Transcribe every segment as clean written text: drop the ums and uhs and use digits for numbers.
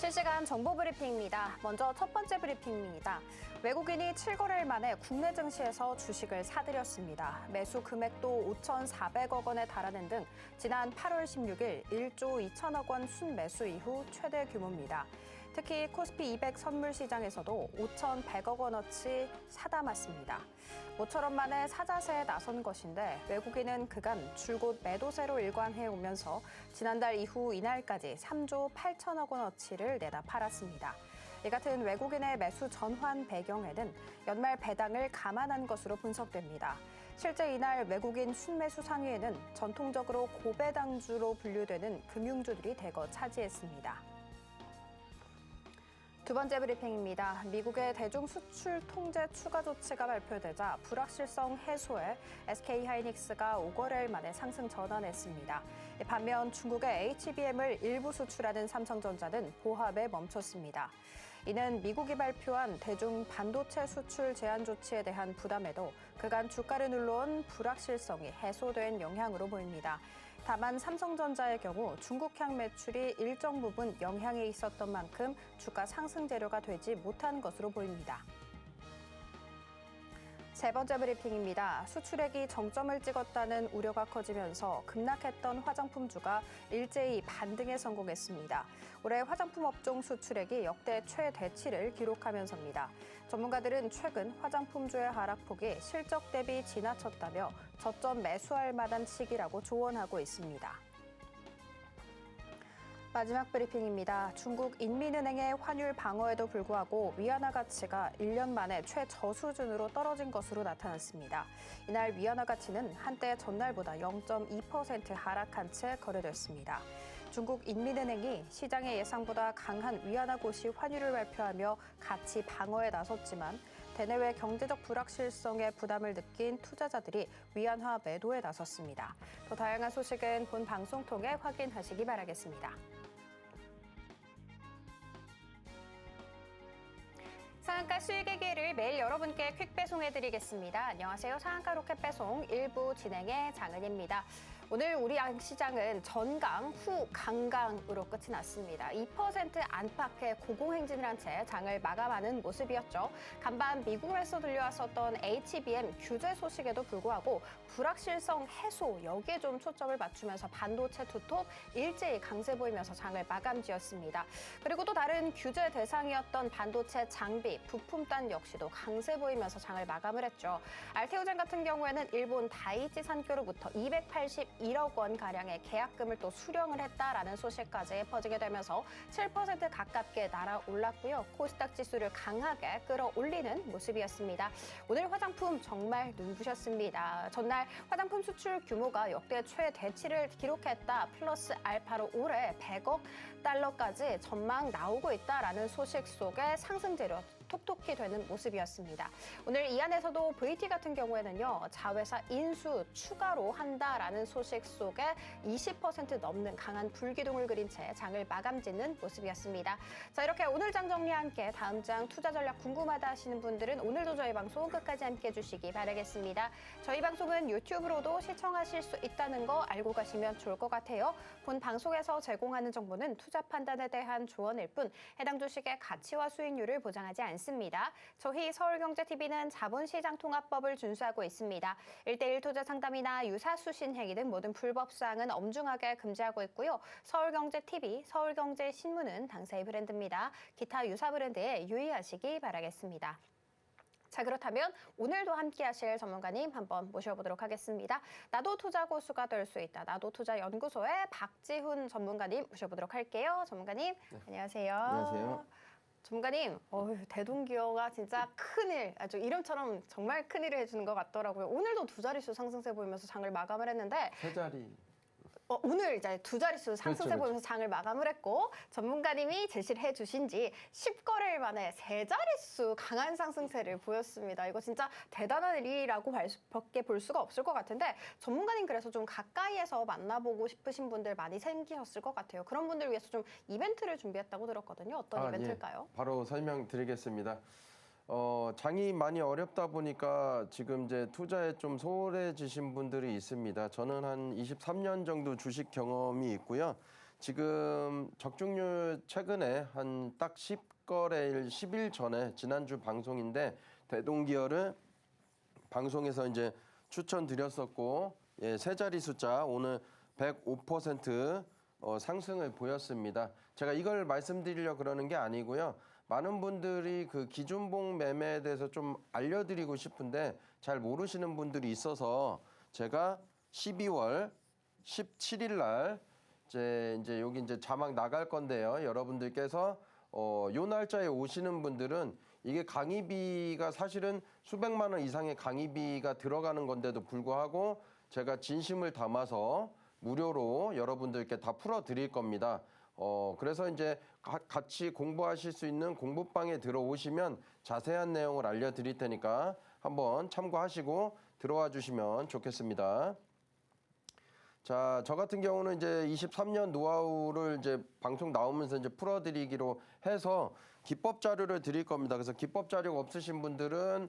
실시간 정보 브리핑입니다. 먼저 첫 번째 브리핑입니다. 외국인이 7거래일 만에 국내 증시에서 주식을 사들였습니다. 매수 금액도 5,400억 원에 달하는 등 지난 8월 16일 1조 2천억 원 순매수 이후 최대 규모입니다. 특히 코스피 200 선물 시장에서도 5,100억 원어치 사담았습니다. 모처럼 만에 사자세에 나선 것인데 외국인은 그간 줄곧 매도세로 일관해오면서 지난달 이후 이날까지 3조 8천억 원어치를 내다 팔았습니다. 이 같은 외국인의 매수 전환 배경에는 연말 배당을 감안한 것으로 분석됩니다. 실제 이날 외국인 순매수 상위에는 전통적으로 고배당주로 분류되는 금융주들이 대거 차지했습니다. 두 번째 브리핑입니다. 미국의 대중 수출 통제 추가 조치가 발표되자 불확실성 해소에 SK하이닉스가 5거래일 만에 상승 전환했습니다. 반면 중국의 HBM을 일부 수출하는 삼성전자는 보합에 멈췄습니다. 이는 미국이 발표한 대중 반도체 수출 제한 조치에 대한 부담에도 그간 주가를 눌러온 불확실성이 해소된 영향으로 보입니다. 다만 삼성전자의 경우 중국향 매출이 일정 부분 영향이 있었던 만큼 주가 상승 재료가 되지 못한 것으로 보입니다. 세 번째 브리핑입니다. 수출액이 정점을 찍었다는 우려가 커지면서 급락했던 화장품주가 일제히 반등에 성공했습니다. 올해 화장품 업종 수출액이 역대 최대치를 기록하면서입니다. 전문가들은 최근 화장품주의 하락폭이 실적 대비 지나쳤다며 저점 매수할 만한 시기라고 조언하고 있습니다. 마지막 브리핑입니다. 중국 인민은행의 환율 방어에도 불구하고 위안화 가치가 1년 만에 최저수준으로 떨어진 것으로 나타났습니다. 이날 위안화 가치는 한때 전날보다 0.2% 하락한 채 거래됐습니다. 중국 인민은행이 시장의 예상보다 강한 위안화 고시 환율을 발표하며 가치 방어에 나섰지만 대내외 경제적 불확실성에 부담을 느낀 투자자들이 위안화 매도에 나섰습니다. 더 다양한 소식은 본 방송 통해 확인하시기 바라겠습니다. 상한가 수익의 기회를 매일 여러분께 퀵 배송해드리겠습니다. 안녕하세요. 상한가 로켓 배송 1부 진행의 장은입니다. 오늘 우리 시장은 전강 후 강강으로 끝이 났습니다. 2% 안팎의 고공행진을 한 채 장을 마감하는 모습이었죠. 간밤 미국에서 들려왔었던 HBM 규제 소식에도 불구하고 불확실성 해소 여기에 좀 초점을 맞추면서 반도체 투톱 일제히 강세 보이면서 장을 마감지었습니다. 그리고 또 다른 규제 대상이었던 반도체 장비, 부품단 역시도 강세 보이면서 장을 마감을 했죠. 알테오젠 같은 경우에는 일본 다이치 산교로부터 281억 원 가량의 계약금을 또 수령을 했다라는 소식까지 퍼지게 되면서 7% 가깝게 날아올랐고요. 코스닥 지수를 강하게 끌어올리는 모습이었습니다. 오늘 화장품 정말 눈부셨습니다. 전날 화장품 수출 규모가 역대 최대치를 기록했다. 플러스 알파로 올해 100억 달러까지 전망 나오고 있다라는 소식 속에 상승 재료 톡톡히 되는 모습이었습니다. 오늘 이 안에서도 VT 같은 경우에는요. 자회사 인수 추가로 한다라는 소식 속에 20% 넘는 강한 불기둥을 그린 채 장을 마감짓는 모습이었습니다. 자, 이렇게 오늘 장 정리와 함께 다음 장 투자 전략 궁금하다 하시는 분들은 오늘도 저희 방송 끝까지 함께 해주시기 바라겠습니다. 저희 방송은 유튜브로도 시청하실 수 있다는 거 알고 가시면 좋을 것 같아요. 본 방송에서 제공하는 정보는 투자 판단에 대한 조언일 뿐 해당 주식의 가치와 수익률을 보장하지 않습니다. 저희 서울경제TV는 자본시장통합법을 준수하고 있습니다. 1:1 투자 상담이나 유사수신 행위 등 모든 불법 사항은 엄중하게 금지하고 있고요. 서울경제TV, 서울경제신문은 당사의 브랜드입니다. 기타 유사 브랜드에 유의하시기 바라겠습니다. 자, 그렇다면 오늘도 함께 하실 전문가님 한번 모셔보도록 하겠습니다. 나도 투자 고수가 될 수 있다. 나도 투자 연구소의 박지훈 전문가님 모셔보도록 할게요. 전문가님, 네. 안녕하세요. 안녕하세요. 전문가님, 대동기어가 진짜 큰일, 아주 이름처럼 정말 큰일을 해주는 것 같더라고요. 오늘도 두 자릿수 상승세 보이면서 장을 마감을 했는데 세 자리. 오늘 이제 두 자릿수 상승세 그렇죠. 보이면서 장을 마감을 했고 전문가님이 제시를 해주신 지 10거래일 만에 세 자릿수 강한 상승세를 보였습니다. 이거 진짜 대단한 일이라고 밖에 볼 수가 없을 것 같은데 전문가님 그래서 좀 가까이에서 만나보고 싶으신 분들 많이 생기셨을 것 같아요. 그런 분들 위해서 좀 이벤트를 준비했다고 들었거든요. 어떤 이벤트일까요? 예. 바로 설명드리겠습니다. 장이 많이 어렵다 보니까 지금 이제 투자에 좀 소홀해지신 분들이 있습니다. 저는 한 23년 정도 주식 경험이 있고요. 지금 적중률 최근에 한 딱 10거래일 10일 전에 지난주 방송인데 대동기업을 방송에서 이제 추천드렸었고 세 자리 숫자 오늘 105% 상승을 보였습니다. 제가 이걸 말씀드리려 그러는 게 아니고요. 많은 분들이 그 기준봉 매매에 대해서 좀 알려드리고 싶은데 잘 모르시는 분들이 있어서 제가 12월 17일 날 이제 여기 이제 자막 나갈 건데요. 여러분들께서 요 날짜에 오시는 분들은 이게 강의비가 사실은 수백만 원 이상의 강의비가 들어가는 건데도 불구하고 제가 진심을 담아서 무료로 여러분들께 다 풀어 드릴 겁니다. 그래서 이제 같이 공부하실 수 있는 공부방에 들어오시면 자세한 내용을 알려드릴 테니까 한번 참고하시고 들어와 주시면 좋겠습니다. 자, 저 같은 경우는 이제 23년 노하우를 이제 방송 나오면서 이제 풀어드리기로 해서 기법 자료를 드릴 겁니다. 그래서 기법 자료가 없으신 분들은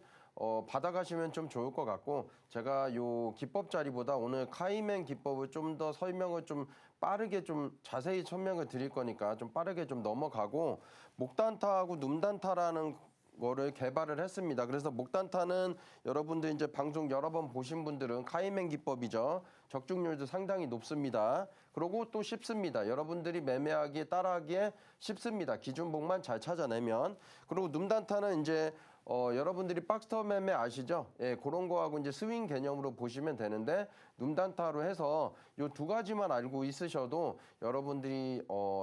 받아가시면 좀 좋을 것 같고 제가 요 기법 자료보다 오늘 카이맨 기법을 좀 더 설명을 좀 빠르게 좀 자세히 설명을 드릴 거니까 좀 빠르게 좀 넘어가고 목단타하고 눔단타라는 거를 개발을 했습니다. 그래서 목단타는 여러분들 이제 방송 여러 번 보신 분들은 카이맨 기법이죠. 적중률도 상당히 높습니다. 그리고 또 쉽습니다. 여러분들이 매매하기에 따라하기에 쉽습니다. 기준봉만 잘 찾아내면. 그리고 눔단타는 이제 여러분들이 박스터 매매 아시죠? 예, 그런 거하고 이제 스윙 개념으로 보시면 되는데 눔단타로 해서 요 두 가지만 알고 있으셔도 여러분들이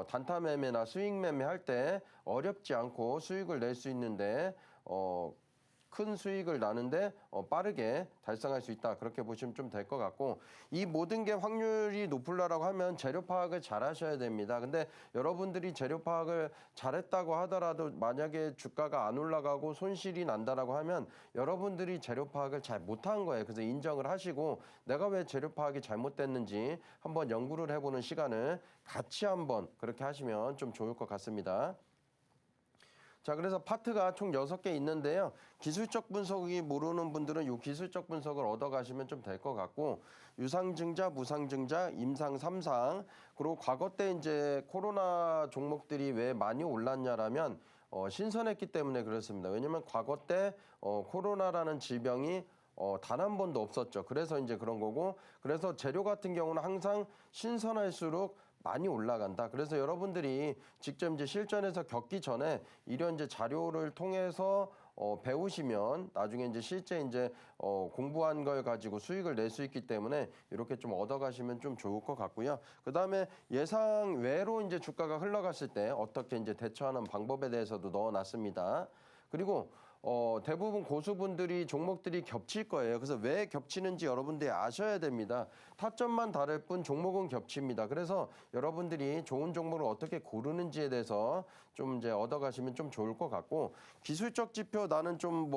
단타 매매나 스윙 매매 할 때 어렵지 않고 수익을 낼 수 있는데 큰 수익을 나는데 빠르게 달성할 수 있다. 그렇게 보시면 좀 될 것 같고 이 모든 게 확률이 높으려고 하면 재료 파악을 잘 하셔야 됩니다. 근데 여러분들이 재료 파악을 잘했다고 하더라도 만약에 주가가 안 올라가고 손실이 난다라고 하면 여러분들이 재료 파악을 잘 못한 거예요. 그래서 인정을 하시고 내가 왜 재료 파악이 잘못됐는지 한번 연구를 해보는 시간을 같이 한번 그렇게 하시면 좀 좋을 것 같습니다. 자, 그래서 파트가 총 6개 있는데요. 기술적 분석이 모르는 분들은 이 기술적 분석을 얻어가시면 좀 될 것 같고 유상증자, 무상증자, 임상, 삼상 그리고 과거 때 이제 코로나 종목들이 왜 많이 올랐냐라면 신선했기 때문에 그렇습니다. 왜냐하면 과거 때 코로나라는 질병이 단 한 번도 없었죠. 그래서 이제 그런 거고 그래서 재료 같은 경우는 항상 신선할수록 많이 올라간다. 그래서 여러분들이 직접 이제 실전에서 겪기 전에 이런 이제 자료를 통해서 배우시면 나중에 이제 실제 이제 공부한 걸 가지고 수익을 낼 수 있기 때문에 이렇게 좀 얻어가시면 좀 좋을 것 같고요. 그 다음에 예상 외로 이제 주가가 흘러갔을 때 어떻게 이제 대처하는 방법에 대해서도 넣어놨습니다. 그리고 대부분 고수분들이 종목들이 겹칠 거예요. 그래서 왜 겹치는지 여러분들이 아셔야 됩니다. 타점만 다를 뿐 종목은 겹칩니다. 그래서 여러분들이 좋은 종목을 어떻게 고르는지에 대해서 좀 이제 얻어가시면 좀 좋을 것 같고 기술적 지표 나는 좀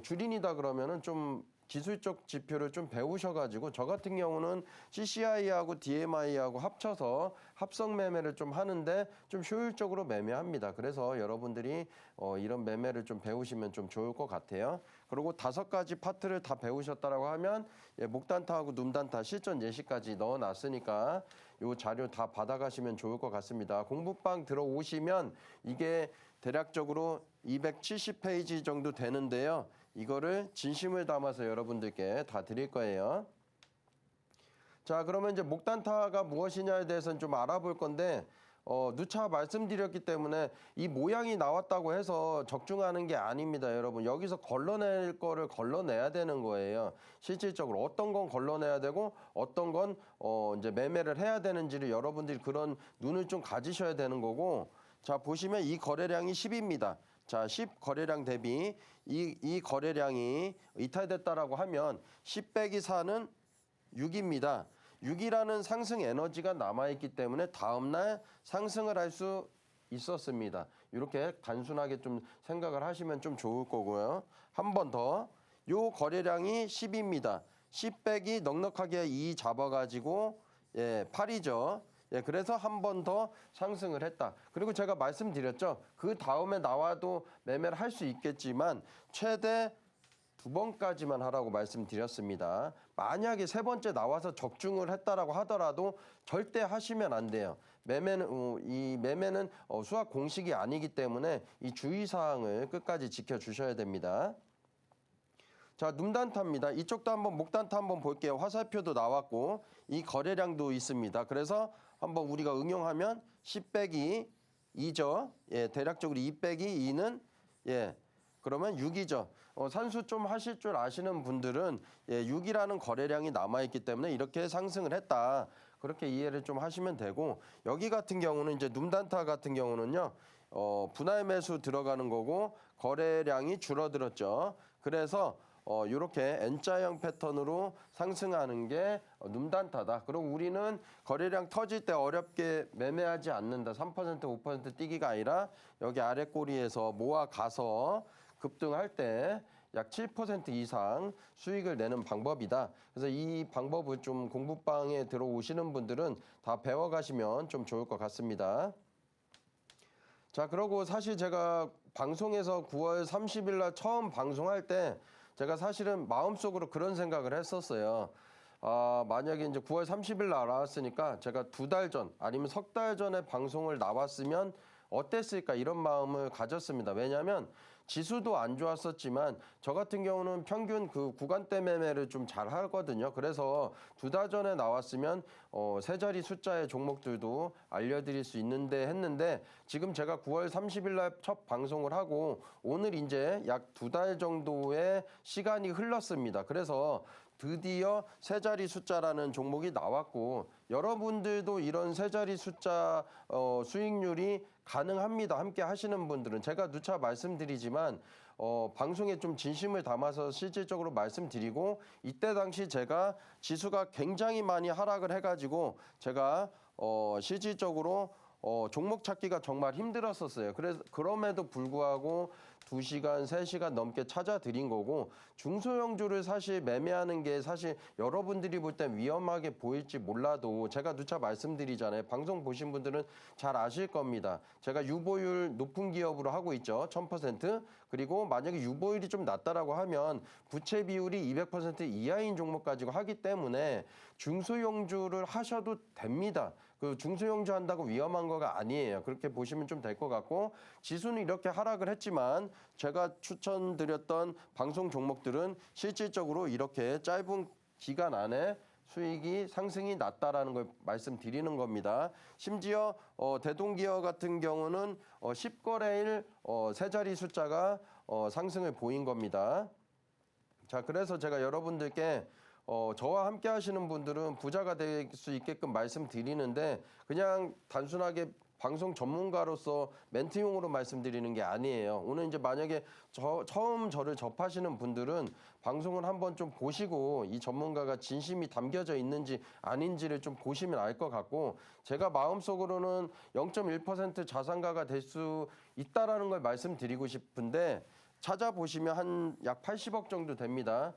주린이다 그러면은 좀 기술적 지표를 좀 배우셔가지고 저 같은 경우는 CCI하고 DMI하고 합쳐서 합성 매매를 좀 하는데 좀 효율적으로 매매합니다. 그래서 여러분들이 이런 매매를 좀 배우시면 좀 좋을 것 같아요. 그리고 5가지 파트를 다 배우셨다라고 하면 목단타하고 눔단타 실전 예시까지 넣어놨으니까 이 자료 다 받아가시면 좋을 것 같습니다. 공부방 들어오시면 이게 대략적으로 270페이지 정도 되는데요. 이거를 진심을 담아서 여러분들께 다 드릴 거예요. 자, 그러면 이제 목단타가 무엇이냐에 대해서는 좀 알아볼 건데 누차 말씀드렸기 때문에 이 모양이 나왔다고 해서 적중하는 게 아닙니다, 여러분. 여기서 걸러낼 거를 걸러내야 되는 거예요. 실질적으로 어떤 건 걸러내야 되고 어떤 건 이제 매매를 해야 되는지를 여러분들이 그런 눈을 좀 가지셔야 되는 거고 자, 보시면 이 거래량이 10입니다. 자, 10 거래량 대비 이 거래량이 이탈됐다라고 하면 10 빼기 4는 6입니다. 6이라는 상승 에너지가 남아있기 때문에 다음날 상승을 할 수 있었습니다. 이렇게 단순하게 좀 생각을 하시면 좀 좋을 거고요. 한 번 더. 요 거래량이 10입니다. 10 빼기 넉넉하게 2 잡아가지고 8이죠. 그래서 한 번 더 상승을 했다. 그리고 제가 말씀드렸죠. 그 다음에 나와도 매매를 할 수 있겠지만 최대 2번까지만 하라고 말씀드렸습니다. 만약에 3번째 나와서 적중을 했다라고 하더라도 절대 하시면 안 돼요. 이 매매는 수학 공식이 아니기 때문에 이 주의사항을 끝까지 지켜주셔야 됩니다. 자, 눔단타입니다. 이쪽도 한번 목단타 한번 볼게요. 화살표도 나왔고 이 거래량도 있습니다. 그래서 한번 우리가 응용하면 10 빼기 2죠. 예, 대략적으로 2 빼기 2는 그러면 6이죠. 산수 좀 하실 줄 아시는 분들은 6이라는 거래량이 남아있기 때문에 이렇게 상승을 했다. 그렇게 이해를 좀 하시면 되고, 여기 같은 경우는 이제 눔단타 같은 경우는요. 분할 매수 들어가는 거고 거래량이 줄어들었죠. 그래서 이렇게 N자형 패턴으로 상승하는 게 눔단타다. 그리고 우리는 거래량 터질 때 어렵게 매매하지 않는다. 3% 5% 뛰기가 아니라 여기 아래 꼬리에서 모아가서 급등할 때 약 7% 이상 수익을 내는 방법이다. 그래서 이 방법을 좀 공부방에 들어오시는 분들은 다 배워가시면 좀 좋을 것 같습니다. 자, 그리고 사실 제가 방송에서 9월 30일 날 처음 방송할 때 제가 사실은 마음속으로 그런 생각을 했었어요. 만약에 이제 9월 30일 날 나왔으니까 제가 2달 전 아니면 3달 전에 방송을 나왔으면 어땠을까 이런 마음을 가졌습니다. 왜냐하면 지수도 안 좋았었지만 저 같은 경우는 평균 그 구간대 매매를 좀 잘 하거든요. 그래서 2달 전에 나왔으면 세 자리 숫자의 종목들도 알려드릴 수 있는데 했는데 지금 제가 9월 30일 날 첫 방송을 하고 오늘 이제 약 2달 정도의 시간이 흘렀습니다. 그래서 드디어 세 자리 숫자라는 종목이 나왔고 여러분들도 이런 세 자리 숫자 수익률이 가능합니다. 함께 하시는 분들은 제가 누차 말씀드리지만 방송에 좀 진심을 담아서 실질적으로 말씀드리고 이때 당시 제가 지수가 굉장히 많이 하락을 해가지고 제가 실질적으로 종목 찾기가 정말 힘들었었어요. 그래서 그럼에도 불구하고 2시간, 3시간 넘게 찾아드린 거고 중소형주를 사실 매매하는 게 사실 여러분들이 볼 땐 위험하게 보일지 몰라도 제가 누차 말씀드리잖아요. 방송 보신 분들은 잘 아실 겁니다. 제가 유보율 높은 기업으로 하고 있죠. 1000%. 그리고 만약에 유보율이 좀 낮다라고 하면 부채 비율이 200% 이하인 종목 가지고 하기 때문에 중소형주를 하셔도 됩니다. 그 중소형주 한다고 위험한 거가 아니에요. 그렇게 보시면 좀 될 것 같고 지수는 이렇게 하락을 했지만 제가 추천드렸던 방송 종목들은 실질적으로 이렇게 짧은 기간 안에 수익이 상승이 났다라는 걸 말씀드리는 겁니다. 심지어 대동기업 같은 경우는 10거래일 세 자리 숫자가 상승을 보인 겁니다. 자, 그래서 제가 여러분들께 저와 함께 하시는 분들은 부자가 될 수 있게끔 말씀드리는데 그냥 단순하게 방송 전문가로서 멘트용으로 말씀드리는 게 아니에요. 오늘 이제 만약에 처음 저를 접하시는 분들은 방송을 한번 좀 보시고 이 전문가가 진심이 담겨져 있는지 아닌지를 좀 보시면 알 것 같고 제가 마음속으로는 0.1% 자산가가 될 수 있다라는 걸 말씀드리고 싶은데 찾아보시면 한 약 80억 정도 됩니다.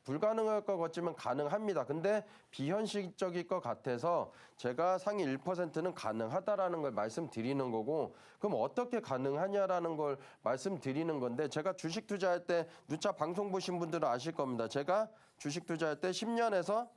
불가능할 것 같지만 가능합니다. 근데 비현실적일 것 같아서 제가 상위 1%는 가능하다라는 걸 말씀드리는 거고 그럼 어떻게 가능하냐라는 걸 말씀드리는 건데 제가 주식 투자할 때 누차 방송 보신 분들은 아실 겁니다. 제가 주식 투자할 때 10년에서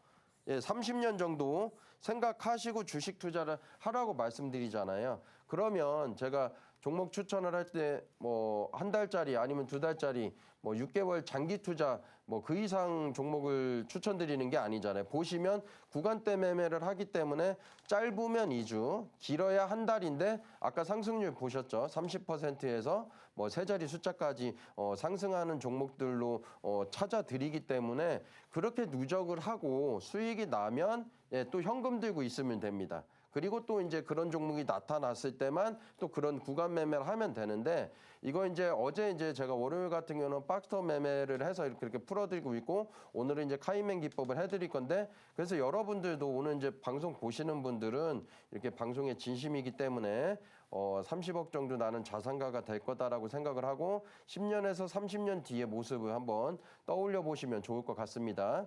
30년 정도 생각하시고 주식 투자를 하라고 말씀드리잖아요. 그러면 제가 종목 추천을 할 때 뭐 한 달짜리 아니면 2달짜리 뭐 6개월 장기 투자 뭐 그 이상 종목을 추천드리는 게 아니잖아요. 보시면 구간대 매매를 하기 때문에 짧으면 2주, 길어야 한 달인데 아까 상승률 보셨죠? 30%에서 뭐 세 자리 숫자까지 상승하는 종목들로 찾아드리기 때문에 그렇게 누적을 하고 수익이 나면 또 현금 들고 있으면 됩니다. 그리고 또 이제 그런 종목이 나타났을 때만 또 그런 구간 매매를 하면 되는데 이거 이제 어제 이제 제가 월요일 같은 경우는 박스터 매매를 해서 이렇게 풀어드리고 있고 오늘은 이제 카이맨 기법을 해드릴 건데 그래서 여러분들도 오늘 이제 방송 보시는 분들은 이렇게 방송에 진심이기 때문에 30억 정도 나는 자산가가 될 거다라고 생각을 하고 10년에서 30년 뒤의 모습을 한번 떠올려 보시면 좋을 것 같습니다.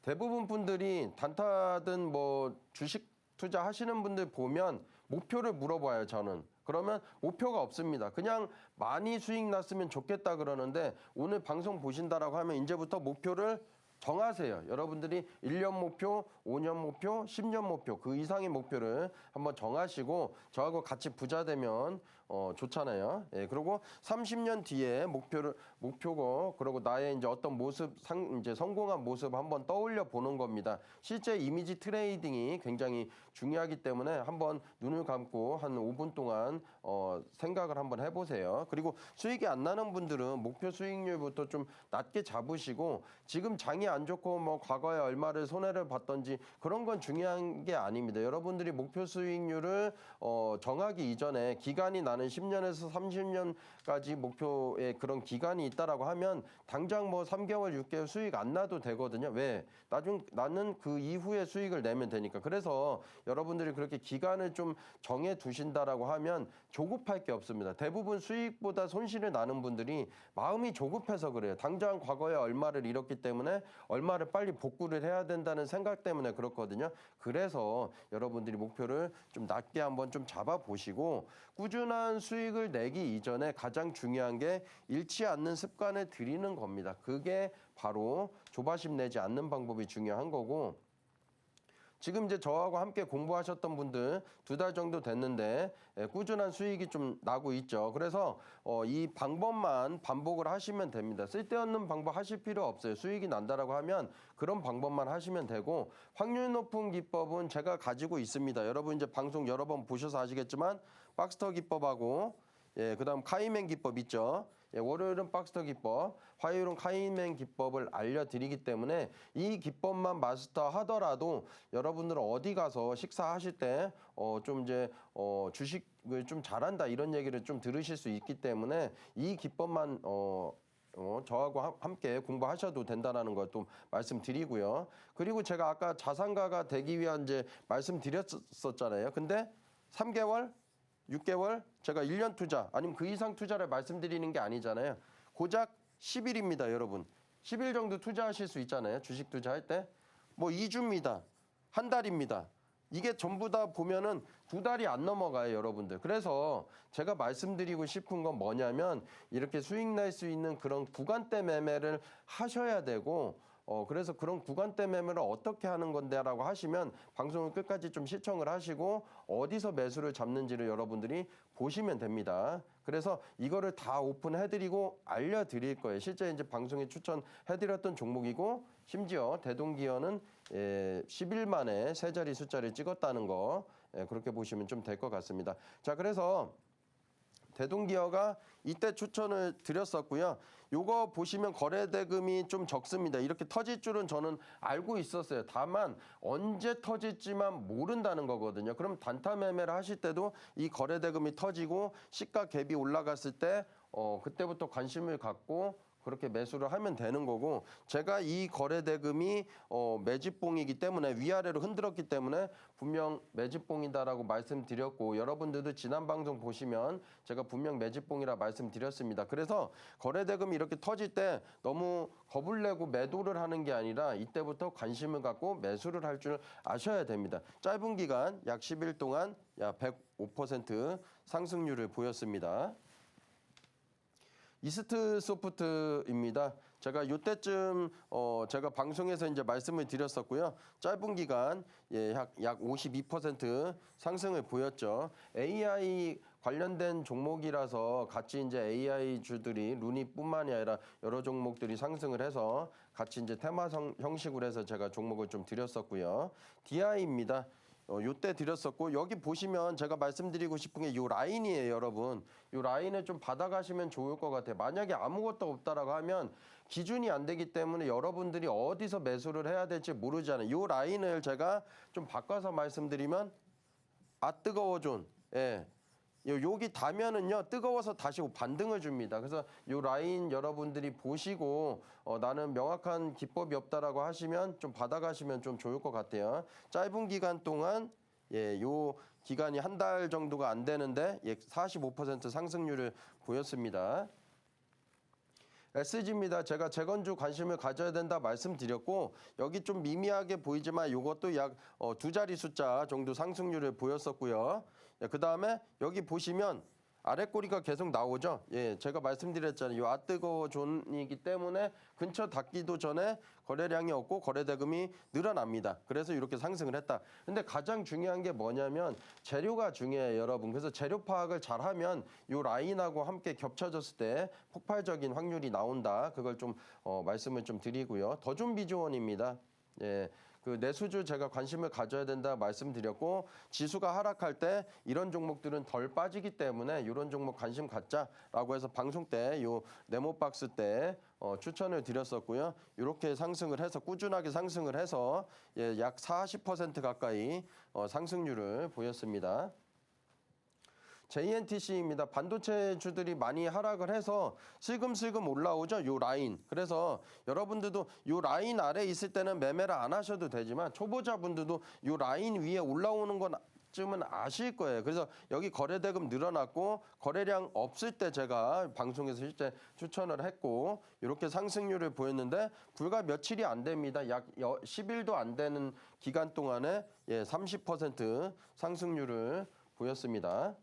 대부분 분들이 단타든 뭐 주식 투자하시는 분들 보면 목표를 물어봐요, 저는. 그러면 목표가 없습니다. 그냥 많이 수익 났으면 좋겠다 그러는데 오늘 방송 보신다라고 하면 이제부터 목표를 정하세요. 여러분들이 1년 목표, 5년 목표, 10년 목표 그 이상의 목표를 한번 정하시고 저하고 같이 부자 되면 좋잖아요. 예, 그리고 30년 뒤에 목표고 그리고 나의 이제 어떤 모습 이제 성공한 모습 한번 떠올려 보는 겁니다. 실제 이미지 트레이딩이 굉장히 중요하기 때문에 한번 눈을 감고 한 5분 동안 생각을 한번 해보세요. 그리고 수익이 안 나는 분들은 목표 수익률부터 좀 낮게 잡으시고 지금 장이 안 좋고 뭐 과거에 얼마를 손해를 봤던지 그런 건 중요한 게 아닙니다. 여러분들이 목표 수익률을 정하기 이전에 기간이 나는 10년에서 30년까지 목표의 그런 기간이 있다라고 하면 당장 뭐 3개월, 6개월 수익 안 나도 되거든요. 왜? 나는 그 이후에 수익을 내면 되니까. 그래서 여러분들이 그렇게 기간을 좀 정해 두신다라고 하면 조급할 게 없습니다. 대부분 수익보다 손실을 나는 분들이 마음이 조급해서 그래요. 당장 과거에 얼마를 잃었기 때문에 얼마를 빨리 복구를 해야 된다는 생각 때문에 그렇거든요. 그래서 여러분들이 목표를 좀 낮게 한번 좀 잡아보시고 꾸준한 수익을 내기 이전에 가장 중요한 게 잃지 않는 습관을 들이는 겁니다. 그게 바로 조바심 내지 않는 방법이 중요한 거고 지금 이제 저하고 함께 공부하셨던 분들 2달 정도 됐는데 꾸준한 수익이 좀 나고 있죠. 그래서 이 방법만 반복을 하시면 됩니다. 쓸데없는 방법 하실 필요 없어요. 수익이 난다라고 하면 그런 방법만 하시면 되고 확률 높은 기법은 제가 가지고 있습니다. 여러분 이제 방송 여러 번 보셔서 아시겠지만 박스터 기법하고 그다음 카이맨 기법 있죠. 월요일은 박스터 기법, 화요일은 카이맨 기법을 알려드리기 때문에 이 기법만 마스터 하더라도 여러분들은 어디 가서 식사하실 때 좀 이제 주식을 좀 잘한다 이런 얘기를 좀 들으실 수 있기 때문에 이 기법만 저하고 함께 공부하셔도 된다는 걸 또 말씀드리고요. 그리고 제가 아까 자산가가 되기 위한 이제 말씀드렸었잖아요. 근데 3개월 6개월, 제가 1년 투자, 아니면 그 이상 투자를 말씀드리는 게 아니잖아요. 고작 10일입니다, 여러분. 10일 정도 투자하실 수 있잖아요. 주식 투자할 때. 뭐 2주입니다. 한 달입니다. 이게 전부 다 보면은 2달이 안 넘어가요, 여러분들. 그래서 제가 말씀드리고 싶은 건 뭐냐면 이렇게 수익 낼 수 있는 그런 구간대 매매를 하셔야 되고 그래서 그런 구간대 매매를 어떻게 하는 건데라고 하시면 방송을 끝까지 좀 시청을 하시고 어디서 매수를 잡는지를 여러분들이 보시면 됩니다. 그래서 이거를 다 오픈해드리고 알려드릴 거예요. 실제 이제 방송에 추천해드렸던 종목이고 심지어 대동기어는 10일 만에 세 자리 숫자를 찍었다는 거 그렇게 보시면 좀 될 것 같습니다. 자, 그래서 대동기어가 이때 추천을 드렸었고요. 요거 보시면 거래대금이 좀 적습니다. 이렇게 터질 줄은 저는 알고 있었어요. 다만 언제 터질지만 모른다는 거거든요. 그럼 단타 매매를 하실 때도 이 거래대금이 터지고 시가 갭이 올라갔을 때 그때부터 관심을 갖고 그렇게 매수를 하면 되는 거고 제가 이 거래대금이 매집봉이기 때문에 위아래로 흔들었기 때문에 분명 매집봉이다라고 말씀드렸고 여러분들도 지난 방송 보시면 제가 분명 매집봉이라 말씀드렸습니다. 그래서 거래대금이 이렇게 터질 때 너무 겁을 내고 매도를 하는 게 아니라 이때부터 관심을 갖고 매수를 할 줄 아셔야 됩니다. 짧은 기간 약 10일 동안 약 105% 상승률을 보였습니다. 이스트 소프트입니다. 제가 이때쯤 제가 방송에서 이제 말씀을 드렸었고요. 짧은 기간 약 52% 상승을 보였죠. AI 관련된 종목이라서 같이 이제 AI 주들이 루니뿐만이 아니라 여러 종목들이 상승을 해서 같이 이제 테마 형식으로 해서 제가 종목을 좀 드렸었고요. DI입니다. 요때 드렸었고 여기 보시면 제가 말씀드리고 싶은 게 요 라인이에요, 여러분. 요 라인을 좀 받아가시면 좋을 것 같아요. 만약에 아무것도 없다라고 하면 기준이 안 되기 때문에 여러분들이 어디서 매수를 해야 될지 모르잖아요. 요 라인을 제가 좀 바꿔서 말씀드리면 뜨거워 존. 여기 닿으면은요 뜨거워서 다시 반등을 줍니다. 그래서 요 라인 여러분들이 보시고 나는 명확한 기법이 없다라고 하시면 좀 받아가시면 좀 좋을 것 같아요. 짧은 기간 동안 요 기간이 한 달 정도가 안 되는데 45% 상승률을 보였습니다. SG입니다. 제가 재건주 관심을 가져야 된다 말씀드렸고 여기 좀 미미하게 보이지만 이것도 약 2자리 숫자 정도 상승률을 보였었고요. 예, 그다음에 여기 보시면 아래 꼬리가 계속 나오죠. 예, 제가 말씀드렸잖아요. 이 아뜨거워 존이기 때문에 근처 닿기도 전에 거래량이 없고 거래 대금이 늘어납니다. 그래서 이렇게 상승을 했다. 근데 가장 중요한 게 뭐냐면 재료가 중요해요, 여러분. 그래서 재료 파악을 잘하면 이 라인하고 함께 겹쳐졌을 때 폭발적인 확률이 나온다. 그걸 좀 말씀을 좀 드리고요. 더 좀 비조원입니다. 예. 그 내수주 제가 관심을 가져야 된다 말씀드렸고 지수가 하락할 때 이런 종목들은 덜 빠지기 때문에 이런 종목 관심 갖자라고 해서 방송 때 요 네모박스 때 추천을 드렸었고요. 이렇게 상승을 해서 꾸준하게 상승을 해서 예, 약 40% 가까이 상승률을 보였습니다. JNTC입니다. 반도체주들이 많이 하락을 해서 슬금슬금 올라오죠. 요 라인. 그래서 여러분들도 요 라인 아래 있을 때는 매매를 안 하셔도 되지만 초보자분들도 요 라인 위에 올라오는 건 쯤은 아실 거예요. 그래서 여기 거래대금 늘어났고 거래량 없을 때 제가 방송에서 실제 추천을 했고 이렇게 상승률을 보였는데 불과 며칠이 안 됩니다. 약 10일도 안 되는 기간 동안에 30% 상승률을 보였습니다.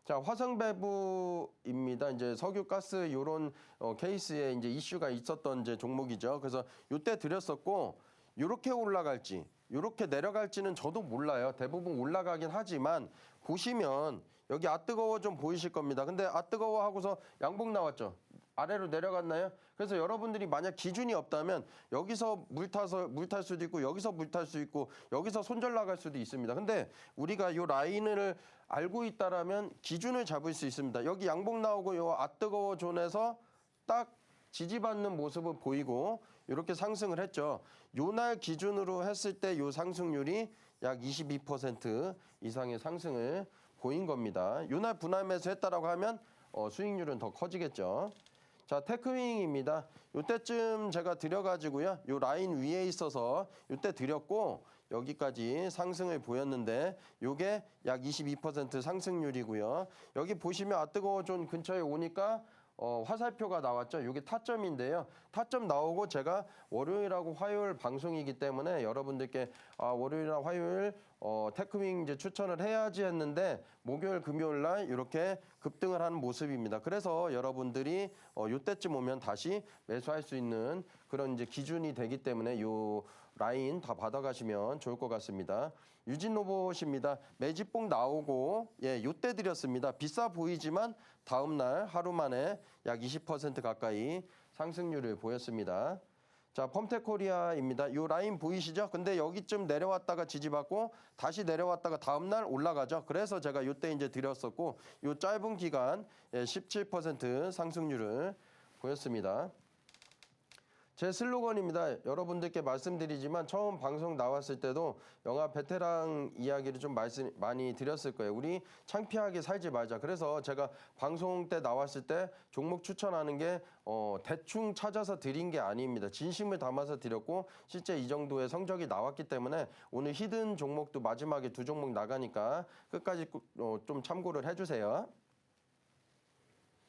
자, 화성배부입니다. 이제 석유, 가스 이런 케이스에 이제 이슈가 있었던 이제 종목이죠. 그래서 이때 드렸었고 이렇게 올라갈지, 이렇게 내려갈지는 저도 몰라요. 대부분 올라가긴 하지만 보시면 여기 뜨거워 좀 보이실 겁니다. 근데 뜨거워 하고서 양봉 나왔죠. 아래로 내려갔나요? 그래서 여러분들이 만약 기준이 없다면 여기서 물 탈 수도 있고 여기서 물 탈 수 있고 여기서 손절 나갈 수도 있습니다. 근데 우리가 이 라인을 알고 있다라면 기준을 잡을 수 있습니다. 여기 양봉 나오고 요 뜨거워 존에서 딱 지지받는 모습을 보이고 이렇게 상승을 했죠. 요날 기준으로 했을 때 요 상승률이 약 22% 이상의 상승을 보인 겁니다. 요날 분할 매수했다라고 하면 수익률은 더 커지겠죠. 자, 테크윙입니다. 요때쯤 제가 드려가지고요. 요 라인 위에 있어서 요때 드렸고 여기까지 상승을 보였는데 요게 약 22% 상승률이고요. 여기 보시면 뜨거워 존 근처에 오니까 화살표가 나왔죠. 이게 타점인데요. 타점 나오고 제가 월요일하고 화요일 방송이기 때문에 여러분들께 월요일이나 화요일 테크윙 이제 추천을 해야지 했는데 목요일, 금요일 날 이렇게 급등을 하는 모습입니다. 그래서 여러분들이 요때쯤 오면 다시 매수할 수 있는 그런 이제 기준이 되기 때문에 요 라인 다 받아가시면 좋을 것 같습니다. 유진로봇입니다. 매집봉 나오고 요때 드렸습니다. 비싸 보이지만 다음 날 하루 만에 약 20% 가까이 상승률을 보였습니다. 자, 펌텍코리아입니다. 요 라인 보이시죠? 근데 여기쯤 내려왔다가 지지받고 다시 내려왔다가 다음 날 올라가죠. 그래서 제가 요때 이제 드렸었고 요 짧은 기간 17% 상승률을 보였습니다. 제 슬로건입니다. 여러분들께 말씀드리지만 처음 방송 나왔을 때도 영화 베테랑 이야기를 좀 많이 드렸을 거예요. 우리 창피하게 살지 말자. 그래서 제가 방송 때 나왔을 때 종목 추천하는 게 대충 찾아서 드린 게 아닙니다. 진심을 담아서 드렸고 실제 이 정도의 성적이 나왔기 때문에 오늘 히든 종목도 마지막에 2종목 나가니까 끝까지 좀 참고를 해주세요.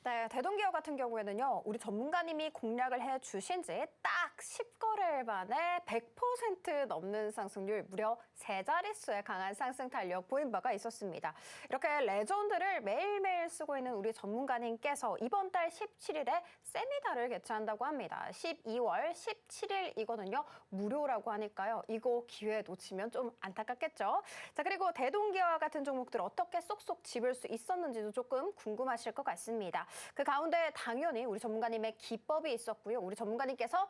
네, 대동기업 같은 경우에는요, 우리 전문가님이 공략을 해주신 지 딱 10거래일 만에 100% 넘는 상승률, 무려 3자릿수의 강한 상승 탄력 보인 바가 있었습니다. 이렇게 레전드를 매일매일 쓰고 있는 우리 전문가님께서 이번 달 17일에 세미나를 개최한다고 합니다. 12월 17일이거든요. 무료라고 하니까요. 이거 기회 놓치면 좀 안타깝겠죠? 자, 그리고 대동기업 같은 종목들 어떻게 쏙쏙 집을 수 있었는지도 조금 궁금하실 것 같습니다. 그 가운데 당연히 우리 전문가님의 기법이 있었고요. 우리 전문가님께서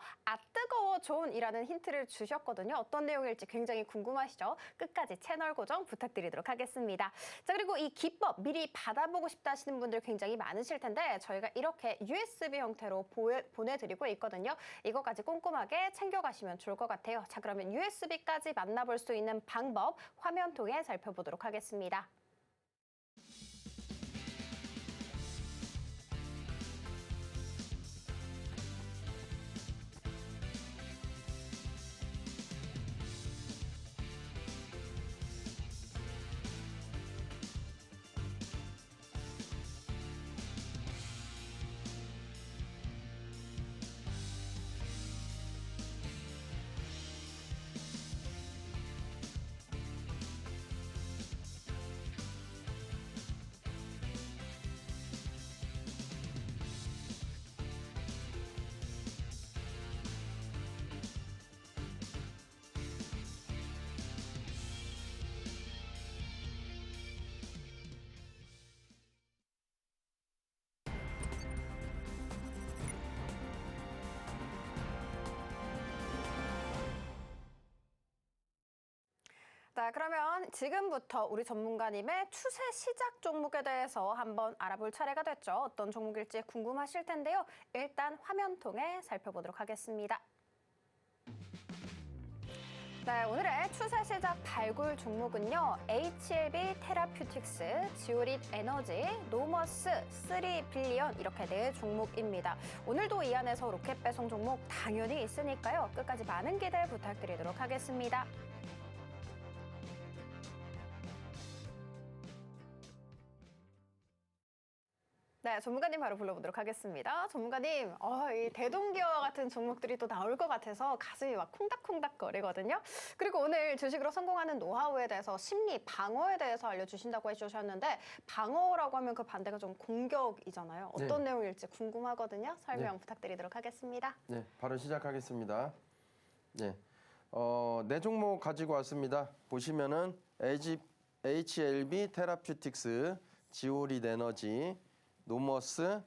뜨거워 존이라는 힌트를 주셨거든요. 어떤 내용일지 굉장히 궁금하시죠? 끝까지 채널 고정 부탁드리도록 하겠습니다. 자, 그리고 이 기법 미리 받아보고 싶다 하시는 분들 굉장히 많으실 텐데 저희가 이렇게 USB 형태로 보내드리고 있거든요. 이거까지 꼼꼼하게 챙겨가시면 좋을 것 같아요. 자, 그러면 USB까지 만나볼 수 있는 방법 화면 통해 살펴보도록 하겠습니다. 자, 그러면 지금부터 우리 전문가님의 추세 시작 종목에 대해서 한번 알아볼 차례가 됐죠. 어떤 종목일지 궁금하실 텐데요. 일단 화면 통해 살펴보도록 하겠습니다. 네, 오늘의 추세 시작 발굴 종목은요. HLB 테라퓨틱스, 지오릿 에너지, 노머스, 3빌리언 이렇게 네 종목입니다. 오늘도 이 안에서 로켓 배송 종목 당연히 있으니까요. 끝까지 많은 기대 부탁드리도록 하겠습니다. 네, 전문가님 바로 불러보도록 하겠습니다. 전문가님, 이 대동기와 같은 종목들이 또 나올 것 같아서 가슴이 막 콩닥콩닥 거리거든요. 그리고 오늘 주식으로 성공하는 노하우에 대해서 심리 방어에 대해서 알려주신다고 해주셨는데 방어라고 하면 그 반대가 좀 공격이잖아요. 어떤 내용일지 궁금하거든요. 설명 부탁드리도록 하겠습니다. 네, 바로 시작하겠습니다. 네, 네 종목 가지고 왔습니다. 보시면은 HLB 테라퓨틱스, 지오릿 에너지, 노머스,